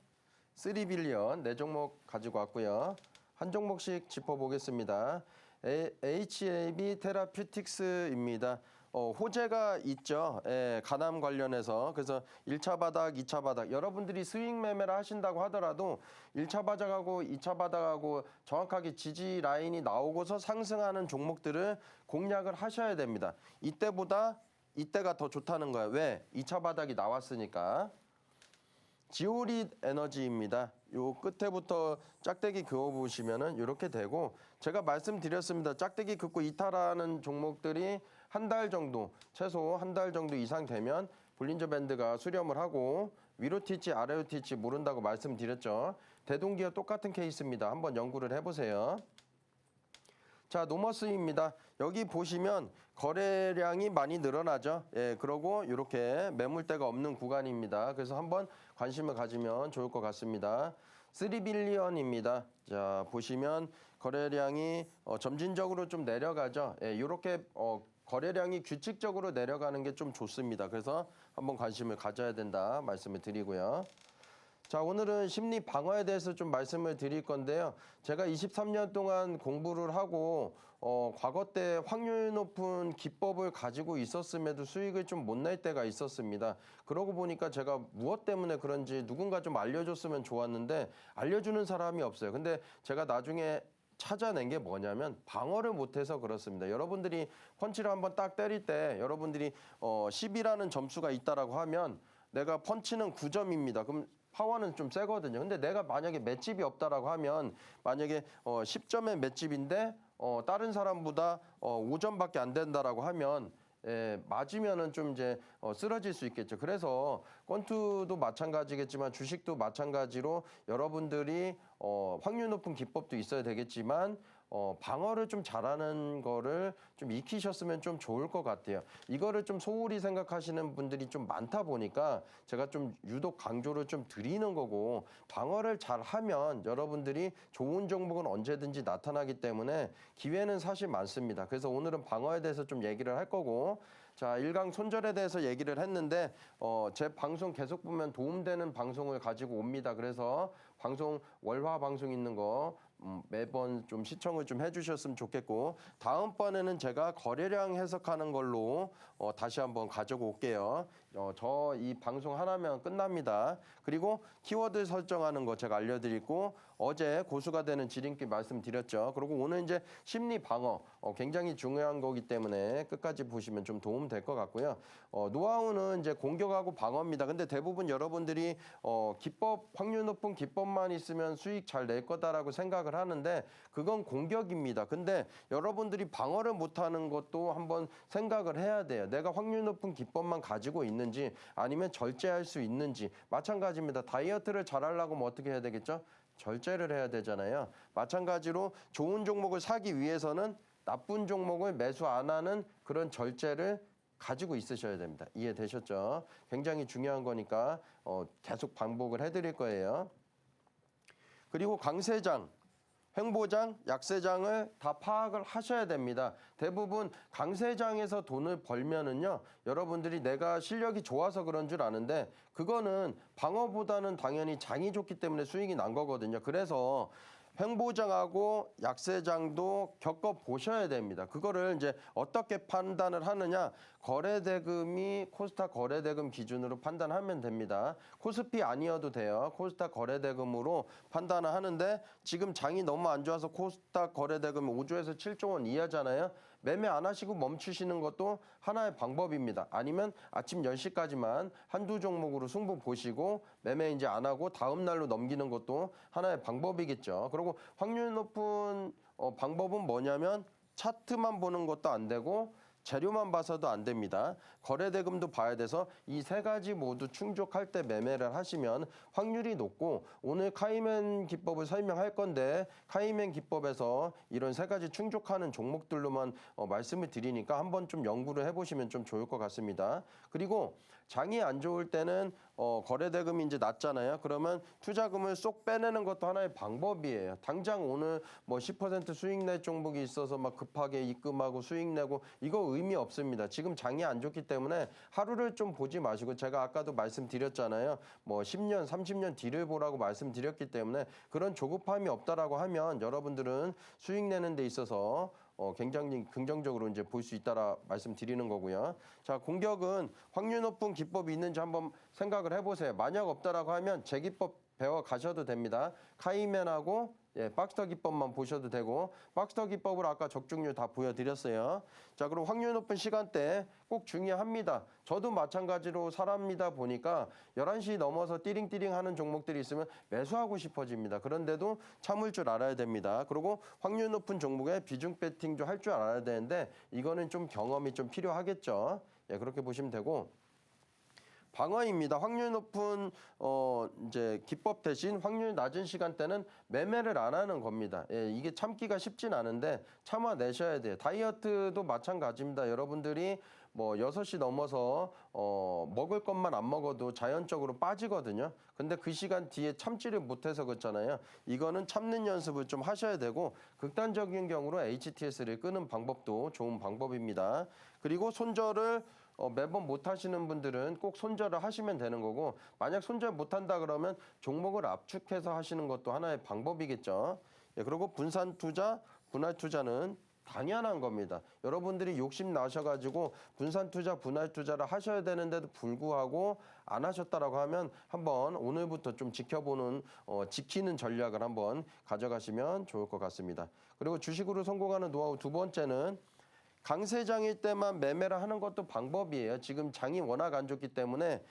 3빌리언 네 종목 가지고 왔고요. 한 종목씩 짚어보겠습니다. HAB 테라퓨틱스입니다. 호재가 있죠. 간암 관련해서. 그래서 1차 바닥, 2차 바닥. 여러분들이 스윙 매매를 하신다고 하더라도 1차 바닥하고 2차 바닥하고 정확하게 지지 라인이 나오고서 상승하는 종목들을 공략을 하셔야 됩니다. 이때가 더 좋다는 거예요. 왜? 2차 바닥이 나왔으니까. 지오릿 에너지입니다. 요 끝에부터 짝대기 그어 보시면은 이렇게 되고 제가 말씀드렸습니다. 짝대기 긋고 이탈하는 종목들이 한 달 정도, 최소 한 달 정도 이상 되면 볼린저 밴드가 수렴을 하고 위로 튈지 아래로 튈지 모른다고 말씀드렸죠. 대동기업 똑같은 케이스입니다. 한번 연구를 해보세요. 자, 노머스입니다. 여기 보시면 거래량이 많이 늘어나죠. 그러고 이렇게 매물대가 없는 구간입니다. 그래서 한번 관심을 가지면 좋을 것 같습니다. 3빌리언입니다. 자, 보시면 거래량이 점진적으로 좀 내려가죠. 이렇게 거래량이 규칙적으로 내려가는 게 좀 좋습니다. 그래서 한번 관심을 가져야 된다 말씀을 드리고요. 자, 오늘은 심리 방어에 대해서 좀 말씀을 드릴 건데요. 제가 23년 동안 공부를 하고 과거 때 확률 높은 기법을 가지고 있었음에도 수익을 좀 못 낼 때가 있었습니다. 그러고 보니까 제가 무엇 때문에 그런지 누군가 좀 알려줬으면 좋았는데 알려주는 사람이 없어요. 근데 제가 나중에 찾아낸 게 뭐냐면 방어를 못해서 그렇습니다. 여러분들이 펀치를 한번 딱 때릴 때 여러분들이 10이라는 점수가 있다라고 하면 내가 펀치는 9점입니다. 그럼 파워는 좀 세거든요. 근데 내가 만약에 맷집이 없다라고 하면 만약에 10점의 맷집인데 다른 사람보다 5점밖에 안 된다라고 하면 맞으면은 좀 이제 쓰러질 수 있겠죠. 그래서 권투도 마찬가지겠지만 주식도 마찬가지로 여러분들이 확률 높은 기법도 있어야 되겠지만 방어를 좀 잘하는 거를 좀 익히셨으면 좀 좋을 것 같아요. 이거를 좀 소홀히 생각하시는 분들이 좀 많다 보니까 제가 좀 유독 강조를 좀 드리는 거고 방어를 잘하면 여러분들이 좋은 종목은 언제든지 나타나기 때문에 기회는 사실 많습니다. 그래서 오늘은 방어에 대해서 좀 얘기를 할 거고 자, 일강 손절에 대해서 얘기를 했는데 제 방송 계속 보면 도움되는 방송을 가지고 옵니다. 그래서 방송 월화 방송 있는 거 매번 좀 시청을 좀 해주셨으면 좋겠고 다음번에는 제가 거래량 해석하는 걸로 다시 한번 가지고 올게요. 저 이 방송 하나면 끝납니다. 그리고 키워드 설정하는 거 제가 알려드리고 어제 고수가 되는 지름길 말씀드렸죠. 그리고 오늘 이제 심리 방어 굉장히 중요한 거기 때문에 끝까지 보시면 좀 도움 될 것 같고요. 노하우는 이제 공격하고 방어입니다. 근데 대부분 여러분들이 기법 확률 높은 기법만 있으면 수익 잘 낼 거다라고 생각을 하는데 그건 공격입니다. 근데 여러분들이 방어를 못하는 것도 한번 생각을 해야 돼요. 내가 확률 높은 기법만 가지고 있는지 아니면 절제할 수 있는지 마찬가지입니다. 다이어트를 잘하려고 뭐 어떻게 해야 되겠죠? 절제를 해야 되잖아요. 마찬가지로 좋은 종목을 사기 위해서는 나쁜 종목을 매수 안 하는 그런 절제를 가지고 있으셔야 됩니다. 이해되셨죠? 굉장히 중요한 거니까 계속 반복을 해드릴 거예요. 그리고 강세장, 횡보장, 약세장을 다 파악을 하셔야 됩니다. 대부분 강세장에서 돈을 벌면은요, 여러분들이 내가 실력이 좋아서 그런 줄 아는데 그거는 방어보다는 당연히 장이 좋기 때문에 수익이 난 거거든요. 그래서 횡보장하고 약세장도 겪어 보셔야 됩니다. 그거를 이제 어떻게 판단을 하느냐? 거래대금이 코스닥 거래대금 기준으로 판단하면 됩니다. 코스피 아니어도 돼요. 코스닥 거래대금으로 판단을 하는데 지금 장이 너무 안 좋아서 코스닥 거래대금이 5조에서 7조 원 이하잖아요. 매매 안 하시고 멈추시는 것도 하나의 방법입니다. 아니면 아침 10시까지만 한두 종목으로 승부 보시고 매매 이제 안 하고 다음 날로 넘기는 것도 하나의 방법이겠죠. 그리고 확률 높은 방법은 뭐냐면 차트만 보는 것도 안 되고 재료만 봐서도 안 됩니다. 거래대금도 봐야 돼서 이 세 가지 모두 충족할 때 매매를 하시면 확률이 높고 오늘 카이맨 기법을 설명할 건데 카이맨 기법에서 이런 세 가지 충족하는 종목들로만 말씀을 드리니까 한번 좀 연구를 해보시면 좀 좋을 것 같습니다. 그리고 장이 안 좋을 때는 거래대금이 이제 낮잖아요. 그러면 투자금을 쏙 빼내는 것도 하나의 방법이에요. 당장 오늘 뭐 10% 수익 낼 종목이 있어서 막 급하게 입금하고 수익 내고 이거 의미 없습니다. 지금 장이 안 좋기 때문에 하루를 좀 보지 마시고 제가 아까도 말씀드렸잖아요. 뭐 10년, 30년 뒤를 보라고 말씀드렸기 때문에 그런 조급함이 없다라고 하면 여러분들은 수익 내는 데 있어서 굉장히 긍정적으로 이제 볼 수 있다라 말씀드리는 거고요. 자, 공격은 확률 높은 기법이 있는지 한번 생각을 해보세요. 만약 없다라고 하면 제 기법 배워 가셔도 됩니다. 카이맨하고 박스터 기법만 보셔도 되고 박스터 기법을 아까 적중률 다 보여드렸어요. 자, 그럼 확률 높은 시간대 꼭 중요합니다. 저도 마찬가지로 사람이다 보니까 11시 넘어서 띠링띠링 하는 종목들이 있으면 매수하고 싶어집니다. 그런데도 참을 줄 알아야 됩니다. 그리고 확률 높은 종목에 비중 배팅도 할 줄 알아야 되는데 이거는 좀 경험이 좀 필요하겠죠. 예, 그렇게 보시면 되고. 방어입니다. 확률 높은 이제 기법 대신 확률 낮은 시간대는 매매를 안 하는 겁니다. 예, 이게 참기가 쉽진 않은데 참아내셔야 돼요. 다이어트도 마찬가지입니다. 여러분들이 뭐 6시 넘어서 먹을 것만 안 먹어도 자연적으로 빠지거든요. 근데 그 시간 뒤에 참지를 못해서 그렇잖아요. 이거는 참는 연습을 좀 하셔야 되고 극단적인 경우로 HTS를 끄는 방법도 좋은 방법입니다. 그리고 손절을 매번 못 하시는 분들은 꼭 손절을 하시면 되는 거고 만약 손절 못 한다 그러면 종목을 압축해서 하시는 것도 하나의 방법이겠죠. 예, 그리고 분산 투자, 분할 투자는 당연한 겁니다. 여러분들이 욕심 나셔가지고 분산 투자, 분할 투자를 하셔야 되는데도 불구하고 안 하셨다라고 하면 한번 오늘부터 좀 지켜보는 지키는 전략을 한번 가져가시면 좋을 것 같습니다. 그리고 주식으로 성공하는 노하우 두 번째는 강세장일 때만 매매를 하는 것도 방법이에요. 지금 장이 워낙 안 좋기 때문에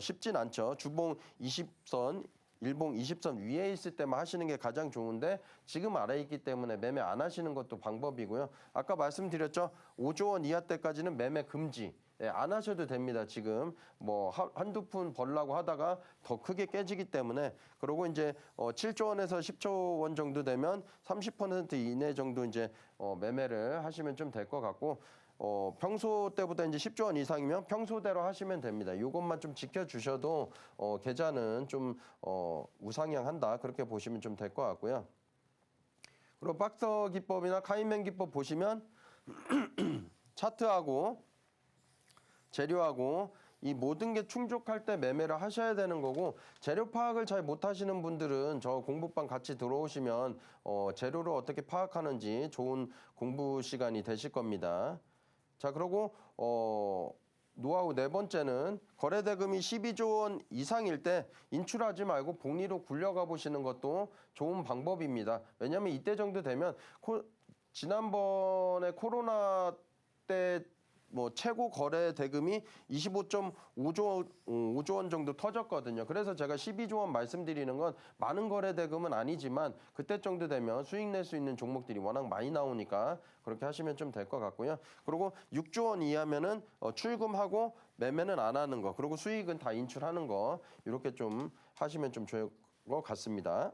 쉽진 않죠. 주봉 20선, 일봉 20선 위에 있을 때만 하시는 게 가장 좋은데 지금 아래에 있기 때문에 매매 안 하시는 것도 방법이고요. 아까 말씀드렸죠. 5조 원 이하 때까지는 매매 금지. 예, 안 하셔도 됩니다. 지금 뭐 한두 푼 벌라고 하다가 더 크게 깨지기 때문에 그리고 이제 7조 원에서 10조 원 정도 되면 30% 이내 정도 이제 매매를 하시면 좀 될 것 같고 평소 때보다 이제 10조 원 이상이면 평소대로 하시면 됩니다. 이것만 좀 지켜주셔도 계좌는 좀 우상향한다 그렇게 보시면 좀 될 것 같고요. 그리고 박서 기법이나 카이맨 기법 보시면 차트하고 재료하고 이 모든 게 충족할 때 매매를 하셔야 되는 거고 재료 파악을 잘 못하시는 분들은 저 공부방 같이 들어오시면 재료를 어떻게 파악하는지 좋은 공부 시간이 되실 겁니다. 자, 그리고 노하우 네 번째는 거래대금이 12조 원 이상일 때 인출하지 말고 복리로 굴려가 보시는 것도 좋은 방법입니다. 왜냐하면 이때 정도 되면 지난번에 코로나 때 뭐 최고 거래 대금이 25.5조 원 정도 터졌거든요. 그래서 제가 12조 원 말씀드리는 건 많은 거래 대금은 아니지만 그때 정도 되면 수익 낼 수 있는 종목들이 워낙 많이 나오니까 그렇게 하시면 좀 될 것 같고요. 그리고 6조 원 이하면은 출금하고 매매는 안 하는 거, 그리고 수익은 다 인출하는 거 이렇게 좀 하시면 좀 좋을 것 같습니다.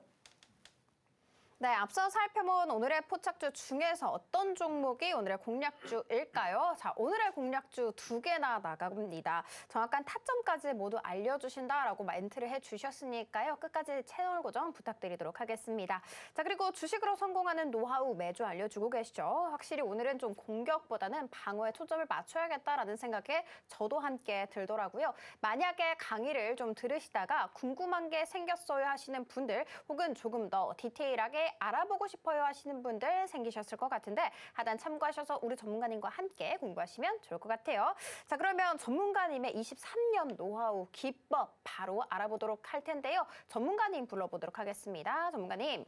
네, 앞서 살펴본 오늘의 포착주 중에서 어떤 종목이 오늘의 공략주일까요? 자, 오늘의 공략주 두 개나 나갑니다. 정확한 타점까지 모두 알려주신다라고 멘트를 해주셨으니까요. 끝까지 채널 고정 부탁드리도록 하겠습니다. 자, 그리고 주식으로 성공하는 노하우 매주 알려주고 계시죠? 확실히 오늘은 좀 공격보다는 방어에 초점을 맞춰야겠다라는 생각에 저도 함께 들더라고요. 만약에 강의를 좀 들으시다가 궁금한 게 생겼어요 하시는 분들 혹은 조금 더 디테일하게 알아보고 싶어요 하시는 분들 생기셨을 것 같은데 하단 참고하셔서 우리 전문가님과 함께 공부하시면 좋을 것 같아요. 자, 그러면 전문가님의 23년 노하우, 기법 바로 알아보도록 할 텐데요. 전문가님 불러보도록 하겠습니다. 전문가님.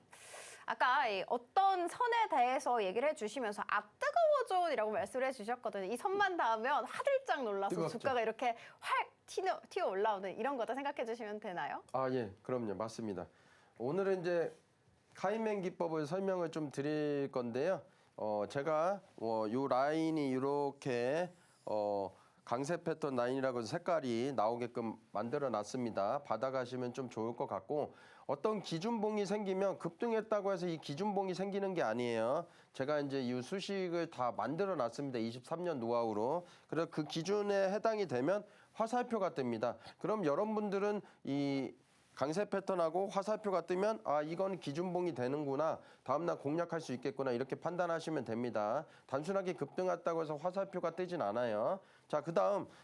아까 어떤 선에 대해서 얘기를 해주시면서 뜨거워져이라고 말씀을 해주셨거든요. 이 선만 닿으면 화들짝 놀라서 뜨겁죠. 주가가 이렇게 활 튀어 올라오는 이런 거다 생각해 주시면 되나요? 예, 그럼요. 맞습니다. 오늘은 이제 카이맨 기법을 설명을 좀 드릴 건데요. 제가 요 라인이 이렇게 강세 패턴 라인이라고 해서 색깔이 나오게끔 만들어 놨습니다. 받아가시면 좀 좋을 것 같고, 어떤 기준봉이 생기면 급등했다고 해서 이 기준봉이 생기는 게 아니에요. 제가 이제 이 수식을 다 만들어 놨습니다. 23년 노하우로. 그래서 그 기준에 해당이 되면 화살표가 뜹니다. 그럼 여러분들은 이 강세 패턴하고 화살표가 뜨면 이건 기준봉이 되는구나, 다음날 공략할 수 있겠구나, 이렇게 판단하시면 됩니다. 단순하게 급등했다고 해서 화살표가 뜨진 않아요. 자,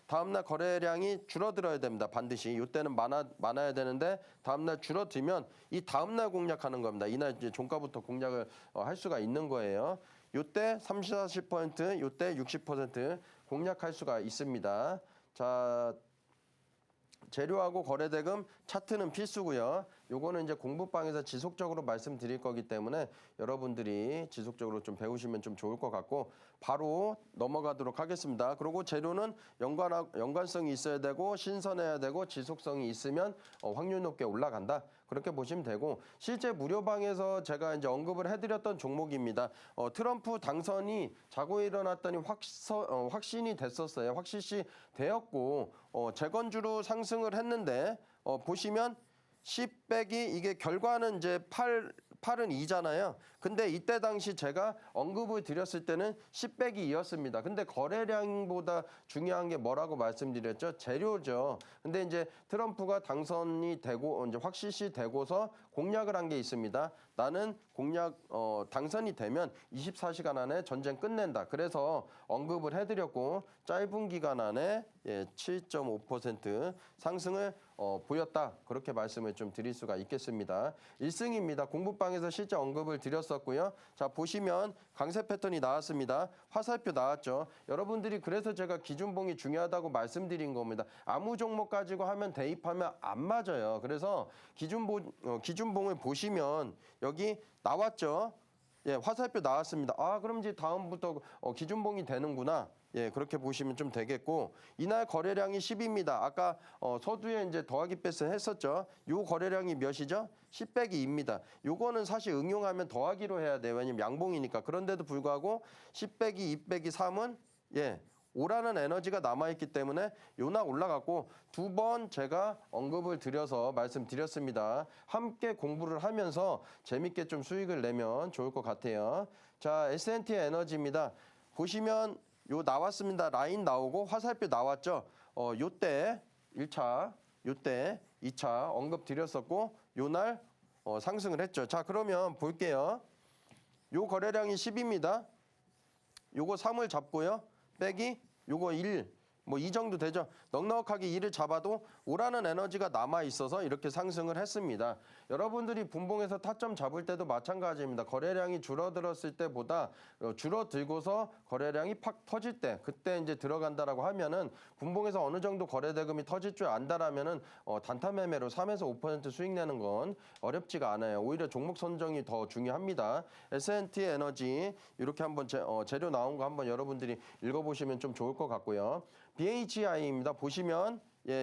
다음날 거래량이 줄어들어야 됩니다. 반드시 이때는 많아야 되는데 다음날 줄어들면 이 다음날 공략하는 겁니다. 이날 이제 종가부터 공략을 할 수가 있는 거예요. 이때 30, 40%, 이때 60% 공략할 수가 있습니다. 자, 재료하고 거래대금 차트는 필수고요. 요거는 이제 공부방에서 지속적으로 말씀드릴 거기 때문에 여러분들이 지속적으로 좀 배우시면 좀 좋을 것 같고, 바로 넘어가도록 하겠습니다. 그리고 재료는 연관성이 있어야 되고 신선해야 되고 지속성이 있으면 확률 높게 올라간다. 그렇게 보시면 되고, 실제 무료방에서 제가 이제 언급을 해드렸던 종목입니다. 트럼프 당선이 자고 일어났더니 확신이 됐었어요. 확실시 되었고 재건주로 상승을 했는데 보시면 10 빼기 이게 결과는 이제 8은 2잖아요. 근데 이때 당시 제가 언급을 드렸을 때는 10 빼기 2였습니다. 근데 거래량보다 중요한 게 뭐라고 말씀드렸죠? 재료죠. 근데 이제 트럼프가 당선이 되고 이제 확실시 되고서 공약을 한 게 있습니다. 나는 당선이 되면 24시간 안에 전쟁 끝낸다. 그래서 언급을 해드렸고 짧은 기간 안에 7.5% 상승을 보였다. 그렇게 말씀을 좀 드릴 수가 있겠습니다. 1승입니다. 공부방에서 실제 언급을 드렸었고요. 자, 보시면 강세 패턴이 나왔습니다. 화살표 나왔죠. 여러분들이 그래서 제가 기준봉이 중요하다고 말씀드린 겁니다. 아무 종목 가지고 하면 대입하면 안 맞아요. 그래서 기준봉을 보시면 여기 나왔죠. 예, 화살표 나왔습니다. 그럼 이제 다음부터 기준봉이 되는구나. 예, 그렇게 보시면 좀 되겠고, 이날 거래량이 10입니다. 아까 서두에 이제 더하기 뺐을 했었죠. 요 거래량이 몇이죠? 10 빼기 2입니다. 요거는 사실 응용하면 더하기로 해야 돼요. 왜냐면 양봉이니까. 그런데도 불구하고 10 빼기 2 빼기 3은 오라는 에너지가 남아있기 때문에 요나 올라갔고, 두 번 제가 언급을 드려서 말씀드렸습니다. 함께 공부를 하면서 재밌게 좀 수익을 내면 좋을 것 같아요. 자, S&T 에너지입니다. 보시면 요 나왔습니다. 라인 나오고 화살표 나왔죠. 요때 1차, 요때 2차 언급 드렸었고 요날 상승을 했죠. 자, 그러면 볼게요. 요 거래량이 10입니다. 요거 3을 잡고요. 빼기 요거 1, 뭐 이 정도 되죠. 넉넉하게 1을 잡아도 오라는 에너지가 남아 있어서 이렇게 상승을 했습니다. 여러분들이 분봉에서 타점 잡을 때도 마찬가지입니다. 거래량이 줄어들었을 때보다 줄어들고서 거래량이 팍 터질 때, 그때 이제 들어간다라고 하면은 분봉에서 어느 정도 거래대금이 터질 줄 안다라면은 단타 매매로 3에서 5% 수익 내는 건 어렵지가 않아요. 오히려 종목 선정이 더 중요합니다. S&T 에너지 이렇게 한번 재료 나온 거 한번 여러분들이 읽어보시면 좀 좋을 것 같고요. BHI입니다. 보시면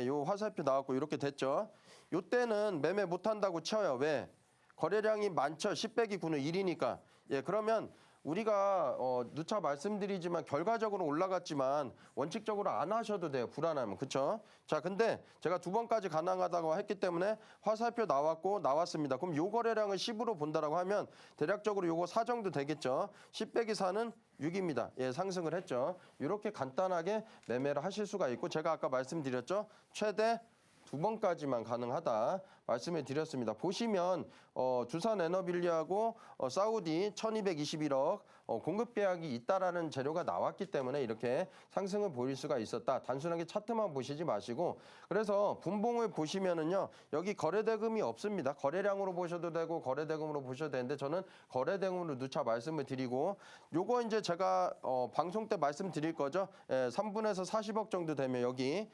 요 화살표 나왔고 이렇게 됐죠. 요때는 매매 못한다고 쳐요. 왜? 거래량이 많죠. 10 빼기 9는 1이니까. 그러면 우리가 누차 말씀드리지만 결과적으로 올라갔지만 원칙적으로 안 하셔도 돼요. 불안하면. 그렇죠? 자, 근데 제가 2번까지 가능하다고 했기 때문에 화살표 나왔습니다. 그럼 요 거래량을 10으로 본다라고 하면 대략적으로 요거 4 정도 되겠죠. 10 빼기 4는 6입니다. 상승을 했죠. 이렇게 간단하게 매매를 하실 수가 있고, 제가 아까 말씀드렸죠. 최대 2번까지만 가능하다 말씀을 드렸습니다. 보시면 두산 에너빌리하고 사우디 1221억, 공급 계약이 있다라는 재료가 나왔기 때문에 이렇게 상승을 보일 수가 있었다. 단순하게 차트만 보시지 마시고 그래서 분봉을 보시면은요. 여기 거래대금이 없습니다. 거래량으로 보셔도 되고 거래대금으로 보셔도 되는데 저는 거래대금으로 누차 말씀을 드리고 요거 이제 제가 방송 때 말씀드릴 거죠. 3분에서 40억 정도 되면 여기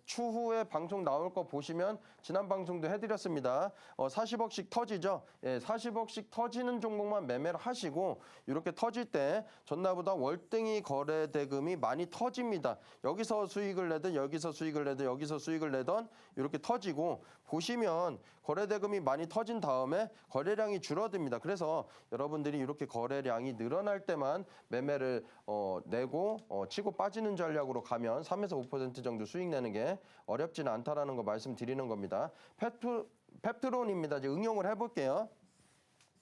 추후에 방송 나올 거 보시면 지난 방송도 해드렸습니다. 40억씩 터지죠. 40억씩 터지는 종목만 매매를 하시고 이렇게 터질 때 전날보다 월등히 거래 대금이 많이 터집니다. 여기서 수익을 내든 여기서 수익을 내든 여기서 수익을 내던 이렇게 터지고 보시면 거래 대금이 많이 터진 다음에 거래량이 줄어듭니다. 그래서 여러분들이 이렇게 거래량이 늘어날 때만 매매를 내고 치고 빠지는 전략으로 가면 3에서 5% 정도 수익 내는 게 어렵지는 않다라는 거 말씀드리는 겁니다. 펩트론입니다. 이제 응용을 해볼게요.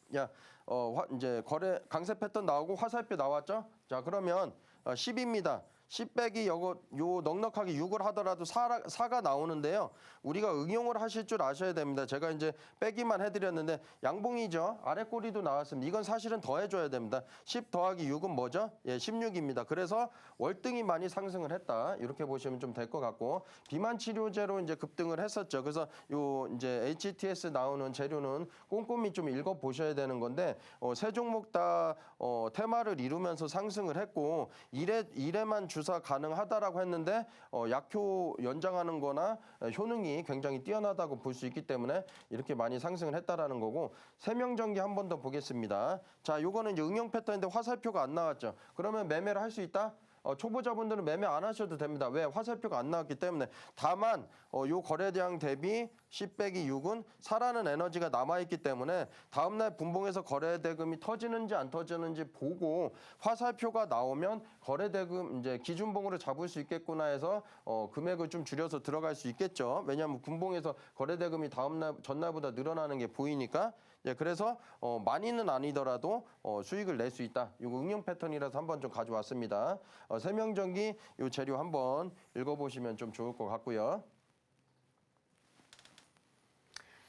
이제 거래 강세 패턴 나오고 화살표 나왔죠? 자, 그러면 10입니다. 10 빼기 요 넉넉하게 6을 하더라도 4가 나오는데요. 우리가 응용을 하실 줄 아셔야 됩니다. 제가 이제 빼기만 해드렸는데 양봉이죠. 아래 꼬리도 나왔습니다. 이건 사실은 더해줘야 됩니다. 10 더하기 6은 뭐죠? 16입니다. 그래서 월등히 많이 상승을 했다. 이렇게 보시면 좀 될 것 같고 비만 치료제로 이제 급등을 했었죠. 그래서 요 이제 HTS 나오는 재료는 꼼꼼히 좀 읽어 보셔야 되는 건데 세 종목 다 테마를 이루면서 상승을 했고 일에만 주사 가능하다라고 했는데 약효 연장하는 거나 효능이 굉장히 뛰어나다고 볼 수 있기 때문에 이렇게 많이 상승을 했다라는 거고 세명전기 한 번 더 보겠습니다. 자, 요거는 이제 응용 패턴인데 화살표가 안 나왔죠. 그러면 매매를 할 수 있다? 초보자분들은 매매 안 하셔도 됩니다. 왜? 화살표가 안 나왔기 때문에. 다만 요 거래량 대비 10 빼기 6은 사라는 에너지가 남아있기 때문에 다음날 분봉에서 거래대금이 터지는지 안 터지는지 보고 화살표가 나오면 거래대금 이제 기준봉으로 잡을 수 있겠구나 해서 금액을 좀 줄여서 들어갈 수 있겠죠. 왜냐하면 분봉에서 거래대금이 전날보다 늘어나는 게 보이니까. 그래서 많이는 아니더라도 수익을 낼 수 있다. 이거 응용 패턴이라서 한번 좀 가져왔습니다. 세명전기 이 재료 한번 읽어보시면 좀 좋을 것 같고요.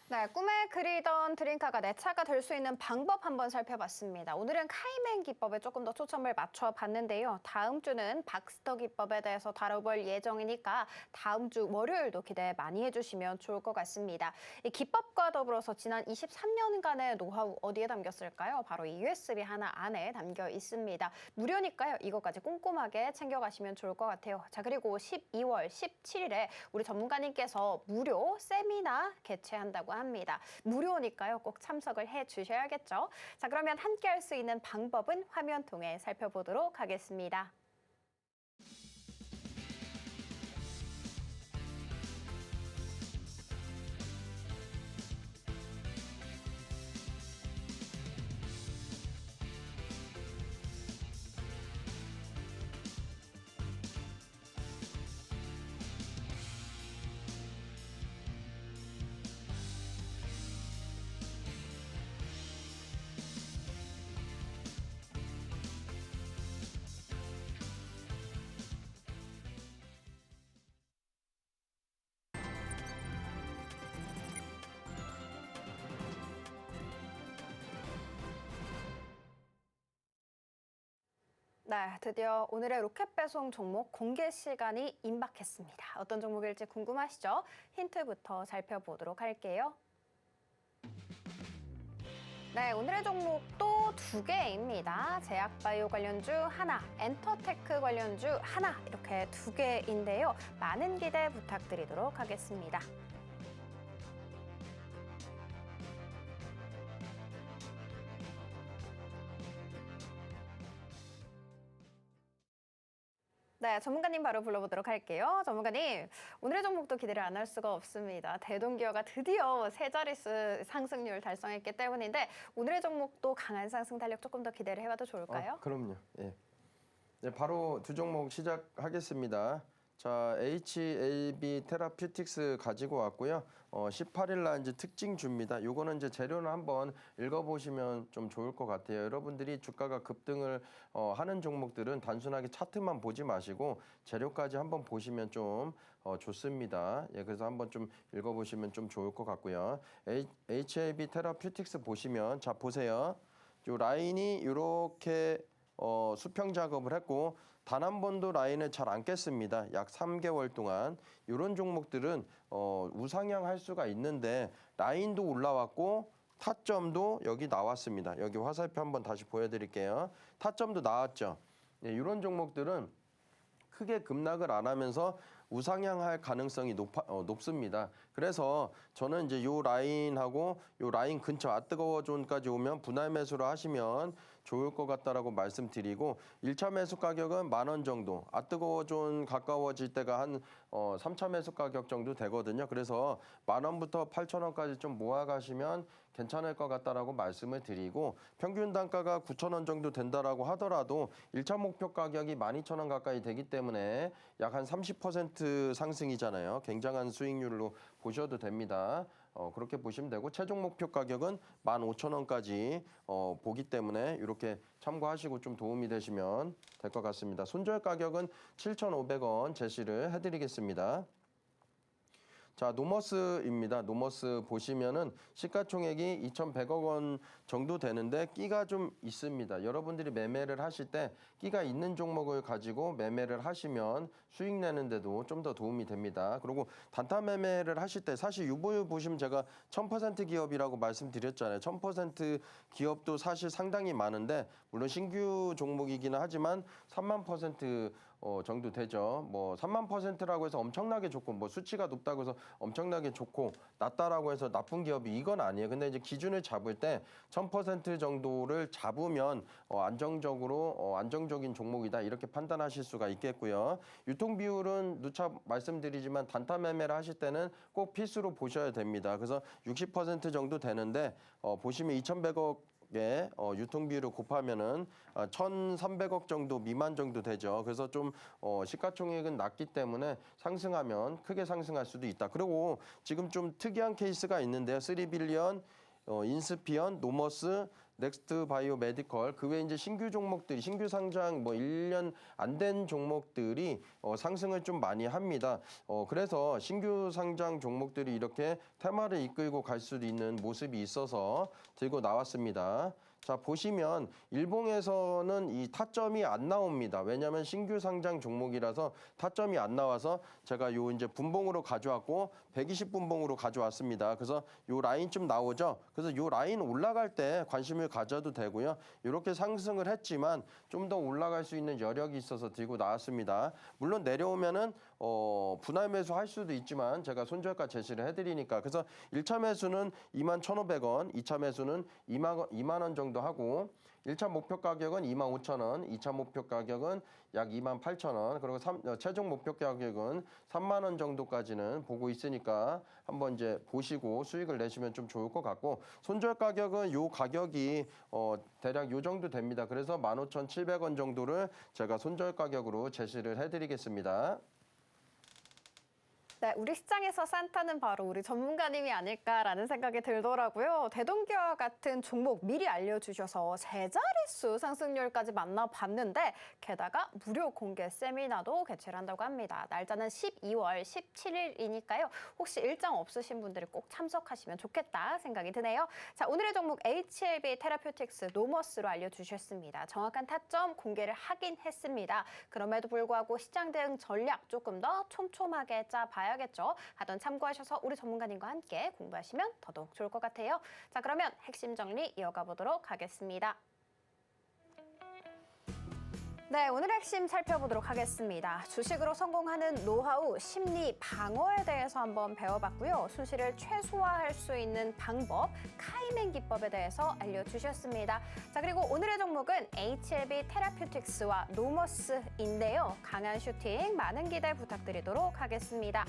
네, 꿈에 그리던 드림카가 내 차가 될 수 있는 방법 한번 살펴봤습니다. 오늘은 카이맨 기법에 조금 더 초점을 맞춰봤는데요. 다음 주는 박스터 기법에 대해서 다뤄볼 예정이니까 다음 주 월요일도 기대 많이 해주시면 좋을 것 같습니다. 이 기법과 더불어서 지난 23년간의 노하우 어디에 담겼을까요? 바로 이 USB 하나 안에 담겨 있습니다. 무료니까요. 이것까지 꼼꼼하게 챙겨가시면 좋을 것 같아요. 자, 그리고 12월 17일에 우리 전문가님께서 무료 세미나 개최한다고 합니다. 무료니까요. 꼭 참석을 해 주셔야겠죠. 자, 그러면 함께 할 수 있는 방법은 화면 통해 살펴보도록 하겠습니다. 네, 드디어 오늘의 로켓 배송 종목 공개 시간이 임박했습니다. 어떤 종목일지 궁금하시죠? 힌트부터 살펴보도록 할게요. 네, 오늘의 종목도 두 개입니다. 제약바이오 관련주 하나, 엔터테크 관련주 하나 이렇게 두 개인데요. 많은 기대 부탁드리도록 하겠습니다. 네, 전문가님 바로 불러보도록 할게요. 전문가님, 오늘의 종목도 기대를 안 할 수가 없습니다. 대동기어가 드디어 세 자릿수 상승률 달성했기 때문인데 오늘의 종목도 강한 상승 달력 조금 더 기대를 해봐도 좋을까요? 그럼요. 예. 네, 바로 두 종목 시작하겠습니다. 자, HAB 테라퓨틱스 가지고 왔고요. 18일 날 이제 특징주입니다. 요거는 이제 재료는 한번 읽어보시면 좀 좋을 것 같아요. 여러분들이 주가가 급등을 하는 종목들은 단순하게 차트만 보지 마시고 재료까지 한번 보시면 좀 좋습니다. 예, 그래서 한번 좀 읽어보시면 좀 좋을 것 같고요. HAB 테라퓨틱스 보시면 자 보세요. 요 라인이 이렇게 수평 작업을 했고 단 한 번도 라인을 잘 안 깼습니다. 약 3개월 동안 이런 종목들은 우상향할 수가 있는데 라인도 올라왔고 타점도 여기 나왔습니다. 여기 화살표 한번 다시 보여드릴게요. 타점도 나왔죠. 네, 이런 종목들은 크게 급락을 안 하면서 우상향할 가능성이 높습니다. 그래서 저는 이제 요 라인하고 요 라인 근처 아뜨거워 존까지 오면 분할 매수를 하시면 좋을 것 같다라고 말씀드리고 1차 매수 가격은 10,000원 정도, 아뜨거워 존 가까워질 때가 한 3차 매수 가격 정도 되거든요. 그래서 10,000원부터 8,000원까지 좀 모아가시면 괜찮을 것 같다라고 말씀을 드리고 평균 단가가 9,000원 정도 된다라고 하더라도 1차 목표 가격이 12,000원 가까이 되기 때문에 약 한 30% 상승이잖아요. 굉장한 수익률로 보셔도 됩니다. 그렇게 보시면 되고 최종 목표 가격은 15,000원까지 보기 때문에 이렇게 참고하시고 좀 도움이 되시면 될 것 같습니다. 손절 가격은 7,500원 제시를 해드리겠습니다. 자, 노머스입니다. 노머스 보시면은 시가총액이 2,100억 원 정도 되는데 끼가 좀 있습니다. 여러분들이 매매를 하실 때 끼가 있는 종목을 가지고 매매를 하시면 수익 내는데도 좀 더 도움이 됩니다. 그리고 단타 매매를 하실 때 사실 유보율 보시면 제가 1000% 기업이라고 말씀드렸잖아요. 1000% 기업도 사실 상당히 많은데 물론 신규 종목이기는 하지만 30,000% 정도 되죠. 뭐 30,000%라고 해서 엄청나게 좋고 뭐 수치가 높다고 해서 엄청나게 좋고 낮다라고 해서 나쁜 기업이 이건 아니에요. 근데 이제 기준을 잡을 때 1000% 정도를 잡으면 안정적인 종목이다 이렇게 판단하실 수가 있겠고요. 유통 비율은 누차 말씀드리지만 단타 매매를 하실 때는 꼭 필수로 보셔야 됩니다. 그래서 60% 정도 되는데 보시면 2,100억 유통 비율을 곱하면은 1,300억 정도 미만 정도 되죠. 그래서 좀 시가총액은 낮기 때문에 상승하면 크게 상승할 수도 있다. 그리고 지금 좀 특이한 케이스가 있는데요. 3빌리언, 인스피언, 노머스, 넥스트 바이오 메디컬 그 외에 이제 신규 종목들이 신규 상장 뭐 1년 안 된 종목들이 상승을 좀 많이 합니다. 그래서 신규 상장 종목들이 이렇게 테마를 이끌고 갈 수도 있는 모습이 있어서 들고 나왔습니다. 자, 보시면 일봉에서는 이 타점이 안 나옵니다. 왜냐하면 신규 상장 종목이라서 타점이 안 나와서 제가 요 이제 분봉으로 가져왔고 120분봉으로 가져왔습니다. 그래서 요 라인 좀 나오죠. 그래서 요 라인 올라갈 때 관심을 가져도 되고요. 이렇게 상승을 했지만 좀 더 올라갈 수 있는 여력이 있어서 들고 나왔습니다. 물론 내려오면은 분할 매수 할 수도 있지만 제가 손절가 제시를 해드리니까 그래서 1차 매수는 21,500원, 2차 매수는 2만 원 정도 하고 1차 목표 가격은 25,000원, 2차 목표 가격은 약 28,000원, 그리고 최종 목표 가격은 3만 원 정도까지는 보고 있으니까 한번 이제 보시고 수익을 내시면 좀 좋을 것 같고 손절 가격은 요 가격이 대략 요 정도 됩니다. 그래서 15,700원 정도를 제가 손절 가격으로 제시를 해드리겠습니다. 네, 우리 시장에서 산타는 바로 우리 전문가님이 아닐까라는 생각이 들더라고요. 대동기와 같은 종목 미리 알려주셔서 제자릿수 상승률까지 만나봤는데 게다가 무료 공개 세미나도 개최를 한다고 합니다. 날짜는 12월 17일이니까요. 혹시 일정 없으신 분들이 꼭 참석하시면 좋겠다 생각이 드네요. 자, 오늘의 종목 HLB 테라퓨틱스 노머스로 알려주셨습니다. 정확한 타점 공개를 하긴 했습니다. 그럼에도 불구하고 시장 대응 전략 조금 더 촘촘하게 짜봐야겠죠. 하던 참고하셔서 우리 전문가님과 함께 공부하시면 더더욱 좋을 것 같아요. 자, 그러면 핵심 정리 이어가 보도록 하겠습니다. 네, 오늘 핵심 살펴보도록 하겠습니다. 주식으로 성공하는 노하우, 심리 방어에 대해서 한번 배워봤고요. 손실을 최소화할 수 있는 방법, 카이맨 기법에 대해서 알려주셨습니다. 자, 그리고 오늘의 종목은 HLB 테라퓨틱스와 노머스인데요. 강한 슈팅, 많은 기대 부탁드리도록 하겠습니다.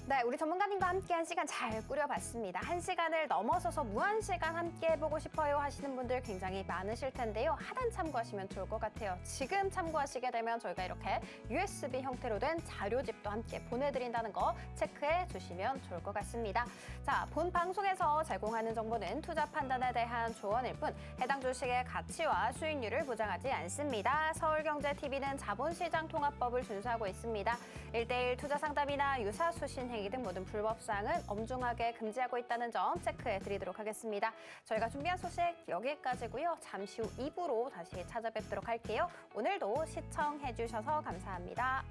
네, 우리 전문가님과 함께 한 시간 잘 꾸려봤습니다. 한 시간을 넘어서서 무한 시간 함께 해보고 싶어요 하시는 분들 굉장히 많으실 텐데요. 하단 참고하시면 좋을 것 같아요. 지금 참고하시게 되면 저희가 이렇게 USB 형태로 된 자료집도 함께 보내드린다는 거 체크해 주시면 좋을 것 같습니다. 자, 본 방송에서 제공하는 정보는 투자 판단에 대한 조언일 뿐 해당 주식의 가치와 수익률을 보장하지 않습니다. 서울경제TV는 자본시장통합법을 준수하고 있습니다. 1:1 투자 상담이나 유사 수신 행위 등 모든 불법 사항은 엄중하게 금지하고 있다는 점 체크해 드리도록 하겠습니다. 저희가 준비한 소식 여기까지고요. 잠시 후 2부로 다시 찾아뵙도록 할게요. 오늘도 시청해 주셔서 감사합니다.